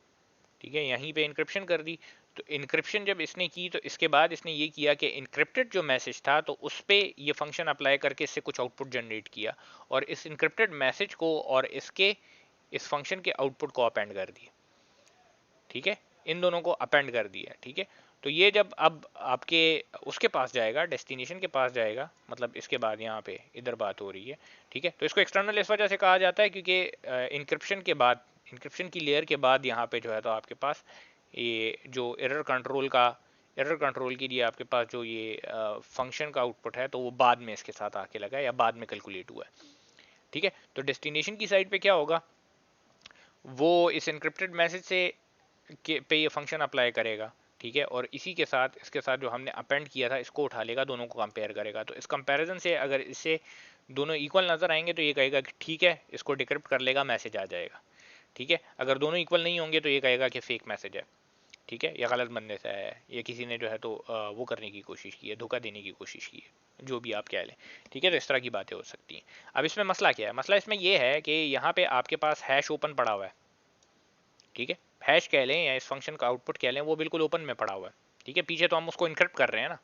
ठीक है, यहीं पे इंक्रिप्शन कर दी। तो इंक्रिप्शन जब इसने की तो इसके बाद इसने ये किया कि इंक्रिप्टेड जो मैसेज था तो उस पर ये फंक्शन अप्लाई करके इससे कुछ आउटपुट जनरेट किया, और इस इंक्रिप्टेड मैसेज को और इसके इस फंक्शन के आउटपुट को अपेंड कर दिया। ठीक है, इन दोनों को अपेंड कर दिया। ठीक है, तो ये जब अब आपके उसके पास जाएगा, डेस्टिनेशन के पास जाएगा, मतलब इसके बाद यहाँ पे इधर बात हो रही है। ठीक है, तो इसको एक्सटर्नल इस वजह से कहा जाता है क्योंकि इंक्रिप्शन के बाद, इंक्रिप्शन की लेयर के बाद यहाँ पे जो है तो आपके पास ये जो एरर कंट्रोल के लिए आपके पास जो ये फंक्शन का आउटपुट है तो वो बाद में इसके साथ आके लगा है या बाद में कैलकुलेट हुआ है। ठीक है, तो डेस्टिनेशन की साइड पे क्या होगा, वो इस इनक्रिप्टेड मैसेज से पे ये फंक्शन अप्लाई करेगा। ठीक है, और इसी के साथ इसके साथ जो हमने अपेंड किया था इसको उठा लेगा, दोनों को कंपेयर करेगा। तो इस कंपैरिजन से अगर इससे दोनों इक्वल नजर आएंगे तो ये कहेगा कि ठीक है, इसको डिक्रिप्ट कर लेगा, मैसेज आ जाएगा। ठीक है, अगर दोनों इक्वल नहीं होंगे तो ये कहेगा कि फेक मैसेज है। ठीक है, या गलत बंदे से आया है, या किसी ने जो है तो वो करने की कोशिश की है, धोखा देने की कोशिश की है, जो भी आप कह लें। ठीक है, तो इस तरह की बातें हो सकती हैं। अब इसमें मसला क्या है, मसला इसमें यह है कि यहाँ पे आपके पास हैश ओपन पड़ा हुआ है। ठीक है, हैश कह लें या इस फंक्शन का आउटपुट कह लें, वो बिल्कुल ओपन में पड़ा हुआ है। ठीक है, पीछे तो हम उसको इनक्रिप्ट कर रहे हैं ना,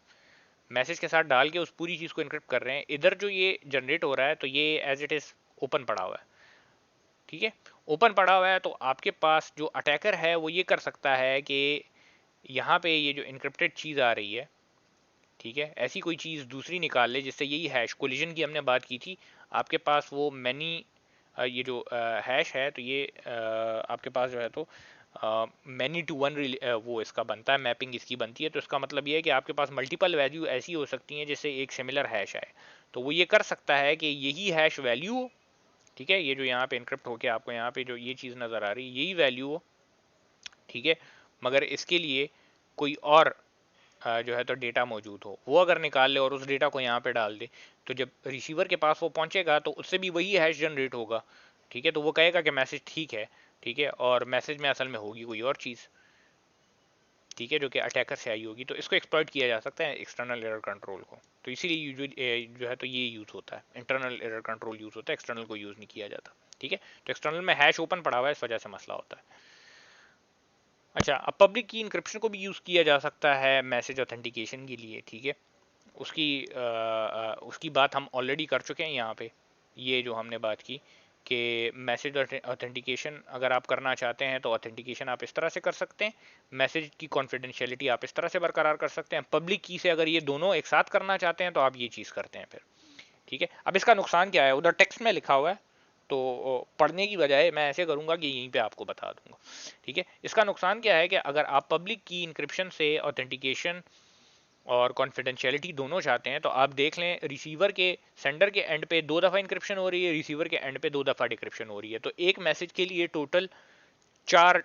मैसेज के साथ डाल के उस पूरी चीज़ को इनक्रिप्ट कर रहे हैं। इधर जो ये जनरेट हो रहा है तो ये एज इट इज़ ओपन पड़ा हुआ है। ठीक है, ओपन पड़ा हुआ है, तो आपके पास जो अटैकर है वो ये कर सकता है कि यहाँ पे ये जो इनक्रिप्टेड चीज़ आ रही है, ठीक है, ऐसी कोई चीज़ दूसरी निकाल ले जिससे यही हैश कोलिजन की हमने बात की थी। आपके पास वो मैनी ये जो हैश है तो ये आपके पास जो है तो मैनी टू वन वो इसका बनता है, मैपिंग इसकी बनती है। तो इसका मतलब ये है कि आपके पास मल्टीपल वैल्यू ऐसी हो सकती हैं जिससे एक सिमिलर हैश आए। तो वो ये कर सकता है कि यही हैश वैल्यू हो। ठीक है, ये जो यहाँ पे इनक्रिप्ट होके आपको यहाँ पे जो ये चीज़ नज़र आ रही है यही वैल्यू हो। ठीक है, मगर इसके लिए कोई और जो है तो डेटा मौजूद हो, वो अगर निकाल ले और उस डेटा को यहाँ पे डाल दे, तो जब रिसीवर के पास वो पहुंचेगा तो उससे भी वही हैश जनरेट होगा। ठीक है, तो वो कहेगा कि मैसेज ठीक है। ठीक है, और मैसेज में असल में होगी कोई और चीज़। ठीक है, जो कि अटैकर से आई होगी। तो इसको एक्सप्लॉइट किया जा सकता है एक्सटर्नल एरर कंट्रोल को। तो इसीलिए जो है तो ये यूज़ होता है, इंटरनल एरर कंट्रोल यूज़ होता है, एक्सटर्नल को यूज़ नहीं किया जाता। ठीक है, तो एक्सटर्नल में हैश ओपन पड़ा हुआ है, इस वजह से मसला होता है। अच्छा, अब पब्लिक की इंक्रिप्शन को भी यूज़ किया जा सकता है मैसेज ऑथेंटिकेशन के लिए। ठीक है, उसकी बात हम ऑलरेडी कर चुके हैं यहाँ पे। ये जो हमने बात की कि मैसेज ऑथेंटिकेशन अगर आप करना चाहते हैं तो ऑथेंटिकेशन आप इस तरह से कर सकते हैं, मैसेज की कॉन्फिडेंशियलिटी आप इस तरह से बरकरार कर सकते हैं। पब्लिक की से अगर ये दोनों एक साथ करना चाहते हैं तो आप ये चीज़ करते हैं फिर। ठीक है, अब इसका नुकसान क्या है, उधर टेक्स्ट में लिखा हुआ है, तो पढ़ने की बजाय मैं ऐसे करूंगा कि यहीं पे आपको बता दूंगा। ठीक है, इसका नुकसान क्या है कि अगर आप पब्लिक की इंक्रिप्शन से ऑथेंटिकेशन और कॉन्फिडेंशियलिटी दोनों चाहते हैं तो आप देख लें, रिसीवर के सेंडर के एंड पे 2 दफ़ा इंक्रिप्शन हो रही है, रिसीवर के एंड पे 2 दफ़ा डिक्रिप्शन हो रही है। तो एक मैसेज के लिए टोटल 4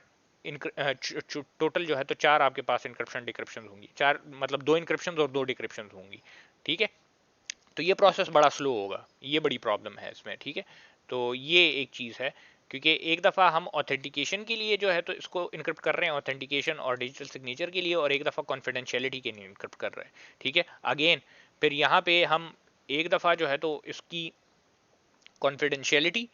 टोटल जो है तो 4 आपके पास इंक्रिप्शन डिक्रिप्शन होंगी, 4 मतलब 2 इंक्रिप्शन और 2 डिक्रिप्शन होंगी। ठीक है, तो ये प्रोसेस बड़ा स्लो होगा, ये बड़ी प्रॉब्लम है इसमें। ठीक है, तो ये एक चीज़ है, क्योंकि एक दफ़ा हम ऑथेंटिकेशन के लिए जो है तो इसको इनक्रिप्ट कर रहे हैं, ऑथेंटिकेशन और डिजिटल सिग्नेचर के लिए, और एक दफ़ा कॉन्फिडेंशियलिटी के लिए इनक्रिप्ट कर रहे हैं। ठीक है, अगेन फिर यहाँ पे हम एक दफ़ा जो है तो इसकी कॉन्फिडेंशियलिटी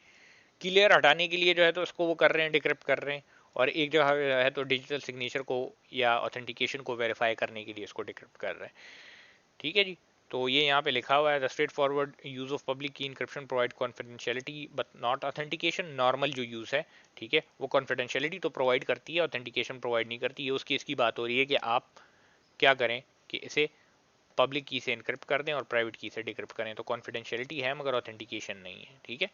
की लेयर हटाने के लिए जो है तो इसको वो कर रहे हैं, डिक्रिप्ट कर रहे हैं, और एक जगह जो है तो डिजिटल सिग्नेचर को या ऑथेंटिकेशन को वेरीफाई करने के लिए इसको डिक्रिप्ट कर रहे हैं। ठीक है जी, तो ये यहाँ पे लिखा हुआ है, the straightforward use of public key encryption provide confidentiality but not authentication. Normal जो यूज़ है, ठीक है, वो कॉन्फिडेंशियलिटी तो प्रोवाइड करती है, ऑथेंटिकेशन प्रोवाइड नहीं करती है। उस केस की बात हो रही है कि आप क्या करें कि इसे पब्लिक की से इनक्रिप्ट कर दें और प्राइवेट की से डिक्रिप्ट करें, तो कॉन्फिडेंशियलिटी है मगर ऑथेंटिकेशन नहीं है। ठीक है,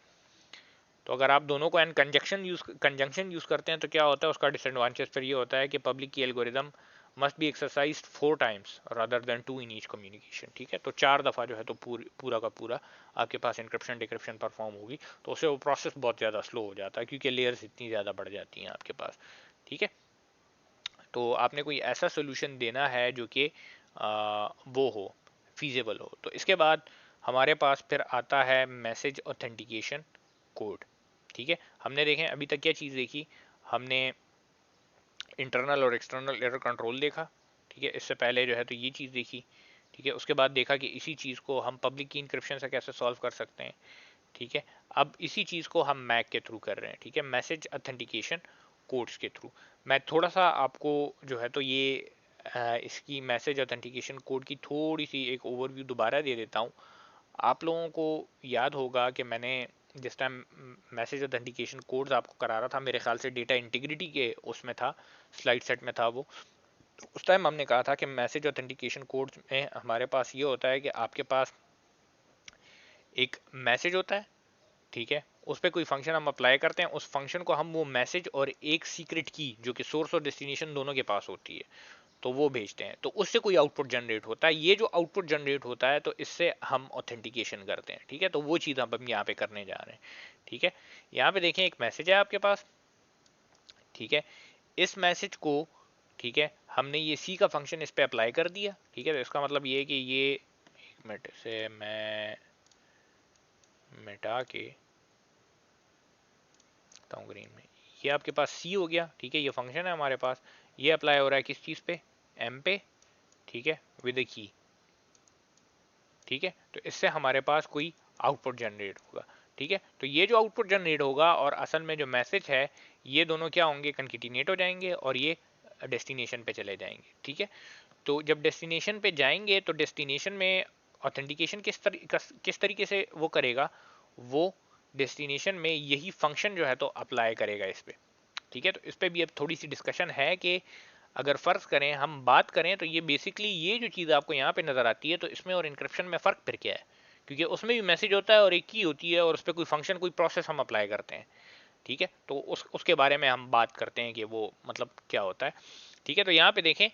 तो अगर आप दोनों को एंड कंजंक्शन यूज करते हैं तो क्या होता है, उसका डिसएडवांटेज फिर ये होता है कि पब्लिक की algorithm must be exercised 4 times rather than 2 in each communication. ठीक है, तो 4 दफा जो है तो पूरा का पूरा आपके पास इंक्रिप्शन डिक्रिप्शन परफॉर्म होगी, तो उससे वो प्रोसेस बहुत ज़्यादा स्लो हो जाता है क्योंकि लेयर्स इतनी ज़्यादा बढ़ जाती हैं आपके पास। ठीक है, तो आपने कोई ऐसा सोल्यूशन देना है जो कि वो हो, फीजेबल हो। तो इसके बाद हमारे पास फिर आता है मैसेज ऑथेंटिकेशन कोड। ठीक है, हमने देखें अभी तक क्या चीज़ देखी, हमने इंटरनल और एक्सटर्नल एरर कंट्रोल देखा। ठीक है, इससे पहले जो है तो ये चीज़ देखी। ठीक है, उसके बाद देखा कि इसी चीज़ को हम पब्लिक की इंक्रिप्शन से कैसे सॉल्व कर सकते हैं। ठीक है, अब इसी चीज़ को हम मैक के थ्रू कर रहे हैं। ठीक है, मैसेज ऑथेंटिकेशन कोड्स के थ्रू। मैं थोड़ा सा आपको जो है तो ये इसकी मैसेज ऑथेंटिकेशन कोड की थोड़ी सी एक ओवरव्यू दोबारा दे देता हूँ। आप लोगों को याद होगा कि मैंने जिस टाइम मैसेज ऑथेंटिकेशन कोड्स आपको करा रहा था, मेरे ख्याल से डेटा इंटीग्रिटी के उसमें था, स्लाइड सेट में था वो। तो उस टाइम हमने कहा था कि मैसेज ऑथेंटिकेशन कोड्स में हमारे पास ये होता है कि आपके पास एक मैसेज होता है। ठीक है, उस पर कोई फंक्शन हम अप्लाई करते हैं, उस फंक्शन को हम वो मैसेज और एक सीक्रेट की जो कि सोर्स और डेस्टिनेशन दोनों के पास होती है, तो वो भेजते हैं, तो उससे कोई आउटपुट जनरेट होता है। ये जो आउटपुट जनरेट होता है तो इससे हम ऑथेंटिकेशन करते हैं। ठीक है, तो वो चीज़ हम यहाँ पे करने जा रहे हैं। ठीक है, यहाँ पे देखें एक मैसेज है आपके पास। ठीक है, इस मैसेज को, ठीक है, हमने ये सी का फंक्शन इस पे अप्लाई कर दिया। ठीक है, तो इसका मतलब ये है कि ये एक मिनट से मैं मिटा के ग्रीन में, ये आपके पास सी हो गया। ठीक है, ये फंक्शन है हमारे पास, ये अप्लाई हो रहा है किस चीज़ पे, एम पे। ठीक है, विद ए की। ठीक है, तो इससे हमारे पास कोई आउटपुट जनरेट होगा। ठीक है, तो ये जो आउटपुट जनरेट होगा और असल में जो मैसेज है, ये दोनों क्या होंगे, कंकेटिनेट हो जाएंगे और ये डेस्टिनेशन पे चले जाएंगे। ठीक है, तो जब डेस्टिनेशन पे जाएंगे तो डेस्टिनेशन में ऑथेंटिकेशन किस तरीके से वो करेगा, वो डेस्टिनेशन में यही फंक्शन जो है तो अप्लाई करेगा इस पे। ठीक है, तो इस पे भी अब थोड़ी सी डिस्कशन है कि अगर फर्ज करें, हम बात करें तो ये बेसिकली ये जो चीज़ आपको यहाँ पे नज़र आती है, तो इसमें और इंक्रिप्शन में फ़र्क फिर क्या है, क्योंकि उसमें भी मैसेज होता है और एक की होती है और उस पर कोई फंक्शन कोई प्रोसेस हम अप्लाई करते हैं। ठीक है, तो उसके बारे में हम बात करते हैं कि वो मतलब क्या होता है। ठीक है, तो यहाँ पे देखें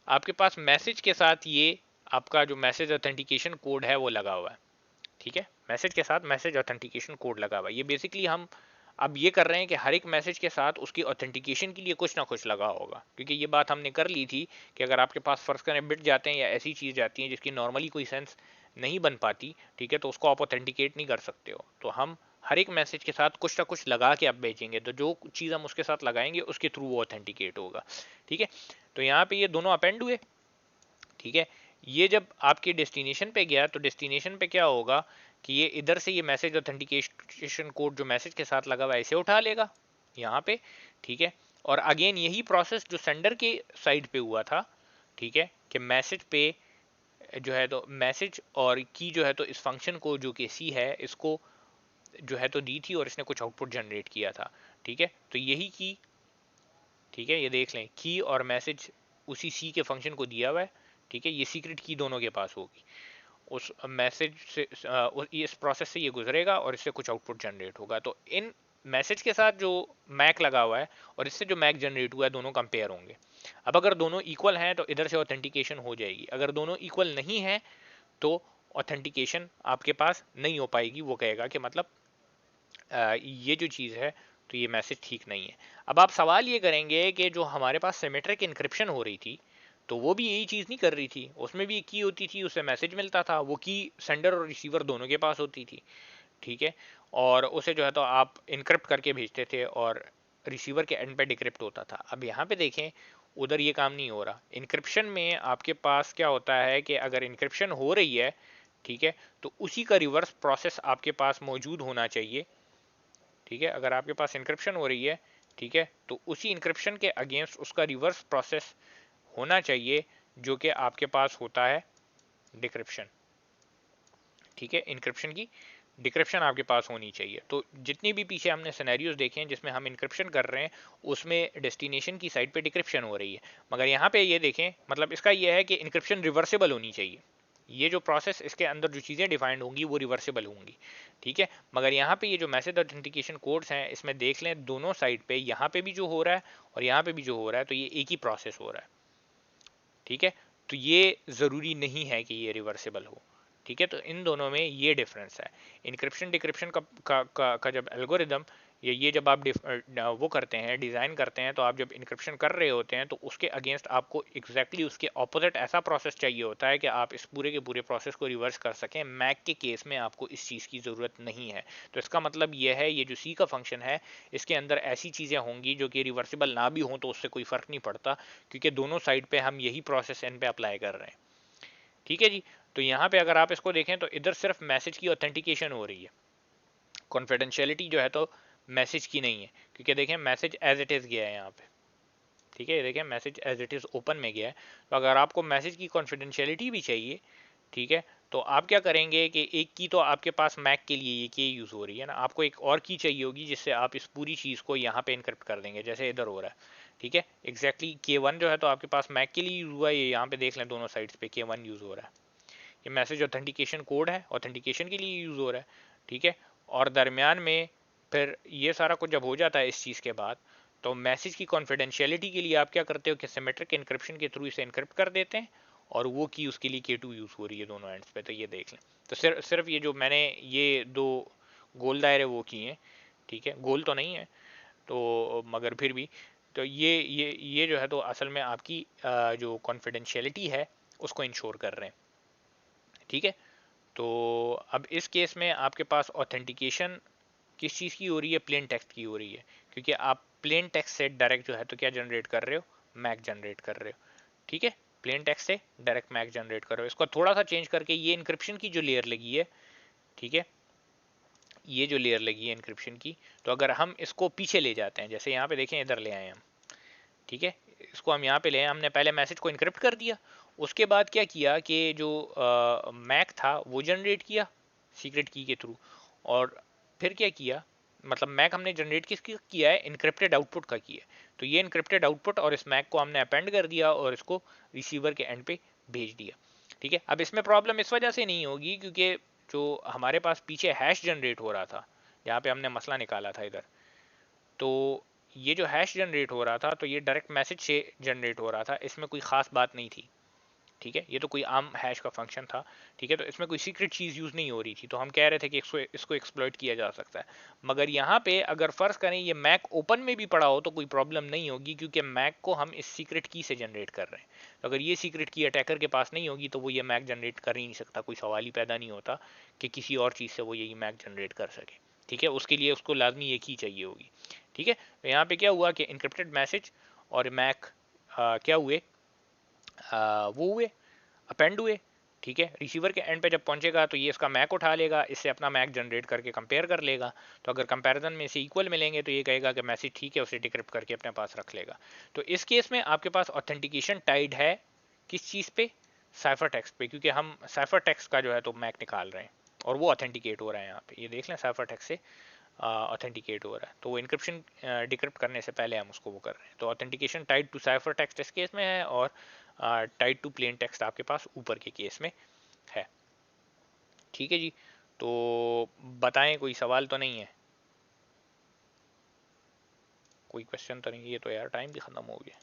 आपके पास मैसेज के साथ ये आपका जो मैसेज ऑथेंटिकेशन कोड है वो लगा हुआ है। ठीक है, मैसेज के साथ मैसेज ऑथेंटिकेशन कोड लगा हुआ है। ये बेसिकली हम अब ये कर रहे हैं कि हर एक मैसेज के साथ उसकी ऑथेंटिकेशन के लिए कुछ ना कुछ लगा होगा, क्योंकि ये बात हमने कर ली थी कि अगर आपके पास फर्ज करें बिट जाते हैं या ऐसी चीज़ जाती हैं जिसकी नॉर्मली कोई सेंस नहीं बन पाती, ठीक है, तो उसको आप ऑथेंटिकेट नहीं कर सकते हो। तो हम हर एक मैसेज के साथ कुछ ना कुछ लगा के आप भेजेंगे, तो जो चीज़ हम उसके साथ लगाएंगे उसके थ्रू वो ऑथेंटिकेट होगा। ठीक है, तो यहाँ पे ये दोनों अपेंड हुए। ठीक है, ये जब आपके डेस्टिनेशन पे गया तो डेस्टिनेशन पे क्या होगा कि ये इधर से ये मैसेज ऑथेंटिकेशन कोड जो मैसेज के साथ लगा हुआ है इसे उठा लेगा यहाँ पे। ठीक है, और अगेन यही प्रोसेस जो सेंडर के साइड पे हुआ था, ठीक है, कि मैसेज पे जो है तो मैसेज और की जो है तो इस फंक्शन को जो कि सी है इसको जो है तो दी थी और इसने कुछ आउटपुट जनरेट किया था। ठीक है, तो यही की, ठीक है, ये देख लें की और मैसेज उसी सी के फंक्शन को दिया हुआ है। ठीक है, ये सीक्रेट की दोनों के पास होगी, उस मैसेज से इस प्रोसेस से ये गुजरेगा और इससे कुछ आउटपुट जनरेट होगा। तो इन मैसेज के साथ जो मैक लगा हुआ है और इससे जो मैक जनरेट हुआ है दोनों कंपेयर होंगे। अब अगर दोनों इक्वल हैं तो इधर से ऑथेंटिकेशन हो जाएगी, अगर दोनों इक्वल नहीं है तो ऑथेंटिकेशन आपके पास नहीं हो पाएगी। वो कहेगा कि मतलब ये जो चीज़ है तो ये मैसेज ठीक नहीं है। अब आप सवाल ये करेंगे कि जो हमारे पास सिमेट्रिक इनक्रिप्शन हो रही थी तो वो भी यही चीज़ नहीं कर रही थी, उसमें भी एक की होती थी, उससे मैसेज मिलता था, वो की सेंडर और रिसीवर दोनों के पास होती थी। ठीक है, और उसे जो है तो आप इनक्रिप्ट करके भेजते थे और रिसीवर के एंड पे डिक्रिप्ट होता था। अब यहाँ पे देखें उधर ये काम नहीं हो रहा। इनक्रिप्शन में आपके पास क्या होता है कि अगर इनक्रिप्शन हो रही है, ठीक है, तो उसी का रिवर्स प्रोसेस आपके पास मौजूद होना चाहिए। ठीक है, अगर आपके पास इंक्रिप्शन हो रही है, ठीक है, तो उसी इंक्रिप्शन के अगेंस्ट उसका रिवर्स प्रोसेस होना चाहिए जो कि आपके पास होता है डिक्रिप्शन। ठीक है, इंक्रिप्शन की डिक्रिप्शन आपके पास होनी चाहिए। तो जितनी भी पीछे हमने सिनेरियोज देखे हैं जिसमें हम इंक्रिप्शन कर रहे हैं उसमें डेस्टिनेशन की साइड पे डिक्रिप्शन हो रही है, मगर यहाँ पे ये देखें मतलब इसका ये है कि इंक्रिप्शन रिवर्सेबल होनी चाहिए। ये जो प्रोसेस, इसके अंदर जो चीज़ें डिफाइंड होंगी वो रिवर्सिबल होंगी, ठीक है। मगर यहाँ पे ये जो मैसेज ऑथेंटिकेशन कोड्स हैं, इसमें देख लें दोनों साइड पे, यहाँ पे भी जो हो रहा है और यहाँ पे भी जो हो रहा है, तो ये एक ही प्रोसेस हो रहा है, ठीक है। तो ये ज़रूरी नहीं है कि ये रिवर्सिबल हो, ठीक है। तो इन दोनों में ये डिफरेंस है। इंक्रिप्शन डिक्रिप्शन का जब एल्गोरिदम, ये जब आप वो करते हैं, डिज़ाइन करते हैं, तो आप जब इंक्रिप्शन कर रहे होते हैं तो उसके अगेंस्ट आपको एग्जैक्टली उसके ऑपोजिट ऐसा प्रोसेस चाहिए होता है कि आप इस पूरे के पूरे प्रोसेस को रिवर्स कर सकें। मैक के केस में आपको इस चीज़ की ज़रूरत नहीं है। तो इसका मतलब ये है, ये जो सी का फंक्शन है, इसके अंदर ऐसी चीज़ें होंगी जो कि रिवर्सिबल ना भी हों तो उससे कोई फ़र्क नहीं पड़ता, क्योंकि दोनों साइड पे हम यही प्रोसेस एन पे अप्लाई कर रहे हैं, ठीक है जी। तो यहाँ पे अगर आप इसको देखें तो इधर सिर्फ मैसेज की ऑथेंटिकेशन हो रही है, कॉन्फिडेंशियलिटी जो है तो मैसेज की नहीं है, क्योंकि देखें मैसेज एज इट इज़ गया है यहाँ पे, ठीक है। देखें message as it is open में गया है। तो अगर आपको मैसेज की कॉन्फिडेंशियलिटी भी चाहिए, ठीक है, तो आप क्या करेंगे कि एक की तो आपके पास मैक के लिए ये की यूज़ हो रही है ना, आपको एक और की चाहिए होगी जिससे आप इस पूरी चीज़ को यहाँ पे इनक्रिप्ट कर देंगे, जैसे इधर हो रहा है, ठीक है। एग्जैक्टली K1 जो है तो आपके पास मैक के लिए यूज़ हुआ है, ये यहाँ पे देख लें दोनों साइड्स पे K1 यूज़ हो रहा है। ये मैसेज ऑथेंटिकेशन कोड है, ऑथेंटिकेशन के लिए यूज़ हो रहा है, ठीक है। और दरमियान में फिर ये सारा कुछ जब हो जाता है इस चीज़ के बाद, तो मैसेज की कॉन्फिडेंशियलिटी के लिए आप क्या करते हो कि सिमेट्रिक इनक्रिप्शन के थ्रू इसे इनक्रिप्ट कर देते हैं, और वो की उसके लिए K2 यूज़ हो रही है दोनों एंड्स पे। तो ये देख लें, तो सिर्फ ये जो मैंने ये दो गोल दायरे वो किए हैं, ठीक है, गोल तो नहीं है तो मगर फिर भी, तो ये जो है तो असल में आपकी जो कॉन्फिडेंशियलिटी है उसको इंश्योर कर रहे हैं, ठीक है। तो अब इस केस में आपके पास ऑथेंटिकेशन किस चीज़ की हो रही है, प्लेन टेक्स्ट की हो रही है, क्योंकि आप प्लेन टेक्स्ट से डायरेक्ट जो है तो क्या जनरेट कर रहे हो, मैक जनरेट कर रहे हो, ठीक है। प्लेन टेक्स्ट से डायरेक्ट मैक जनरेट कर रहे हो। इसको थोड़ा सा चेंज करके ये इंक्रिप्शन की जो लेयर लगी है, ठीक है, ये जो लेयर लगी है इंक्रिप्शन की, तो अगर हम इसको पीछे ले जाते हैं, जैसे यहाँ पे देखें इधर ले आए हम, ठीक है, इसको हम यहाँ पे ले आए, हमने पहले मैसेज को इनक्रिप्ट कर दिया, उसके बाद क्या किया कि जो मैक था वो जनरेट किया सीक्रेट की के थ्रू, और फिर क्या किया, मतलब मैक हमने जनरेट किसकी किया है, इनक्रिप्टेड आउटपुट का किया है। तो ये इनक्रिप्टेड आउटपुट और इस मैक को हमने अपेंड कर दिया और इसको रिसीवर के एंड पे भेज दिया, ठीक है। अब इसमें प्रॉब्लम इस वजह से नहीं होगी क्योंकि जो हमारे पास पीछे हैश जनरेट हो रहा था, जहाँ पे हमने मसला निकाला था इधर, तो ये जो हैश जनरेट हो रहा था तो ये डायरेक्ट मैसेज से जनरेट हो रहा था, इसमें कोई ख़ास बात नहीं थी, ठीक है। ये तो कोई आम हैश का फंक्शन था, ठीक है। तो इसमें कोई सीक्रेट चीज़ यूज़ नहीं हो रही थी, तो हम कह रहे थे कि इसको एक्सप्लॉइट किया जा सकता है। मगर यहाँ पे अगर फ़र्ज़ करें ये मैक ओपन में भी पड़ा हो तो कोई प्रॉब्लम नहीं होगी, क्योंकि मैक को हम इस सीक्रेट की से जनरेट कर रहे हैं। तो अगर ये सीक्रेट की अटैकर के पास नहीं होगी तो वो ये मैक जनरेट कर ही नहीं सकता, कोई सवाल ही पैदा नहीं होता कि किसी और चीज़ से वो यही मैक जनरेट कर सके, ठीक है। उसके लिए उसको लाजमी एक ही चाहिए होगी, ठीक है। तो यहाँ पे क्या हुआ कि इनक्रिप्टेड मैसेज और मैक क्या हुए, वो हुए, अपेंड हुए, ठीक है। रिसीवर के एंड पे जब पहुंचेगा तो ये इसका मैक उठा लेगा, इससे अपना मैक जनरेट करके कंपेयर कर लेगा। तो अगर कंपैरिजन में से इक्वल मिलेंगे तो ये कहेगा कि मैसेज ठीक है, उसे डिक्रिप्ट करके अपने पास रख लेगा। तो इस केस में आपके पास ऑथेंटिकेशन टाइड है किस चीज़ पे, साइफर टेक्स्ट पे, क्योंकि हम साइफर टेक्स्ट का जो है तो मैक निकाल रहे हैं और वो ऑथेंटिकेट हो रहा है। यहाँ पे ये देख लें साइफर टेक्स्ट से ऑथेंटिकेट हो रहा है, तो वो इनक्रिप्शन डिक्रिप्ट करने से पहले हम उसको वो कर रहे हैं। तो authentication tied to cipher text इस केस में है, और टाइड टू प्लेन टेक्स्ट आपके पास ऊपर के केस में है, ठीक है जी। तो बताएं कोई सवाल तो नहीं है, कोई क्वेश्चन तो नहीं, ये तो यार टाइम भी ख़त्म हो गया।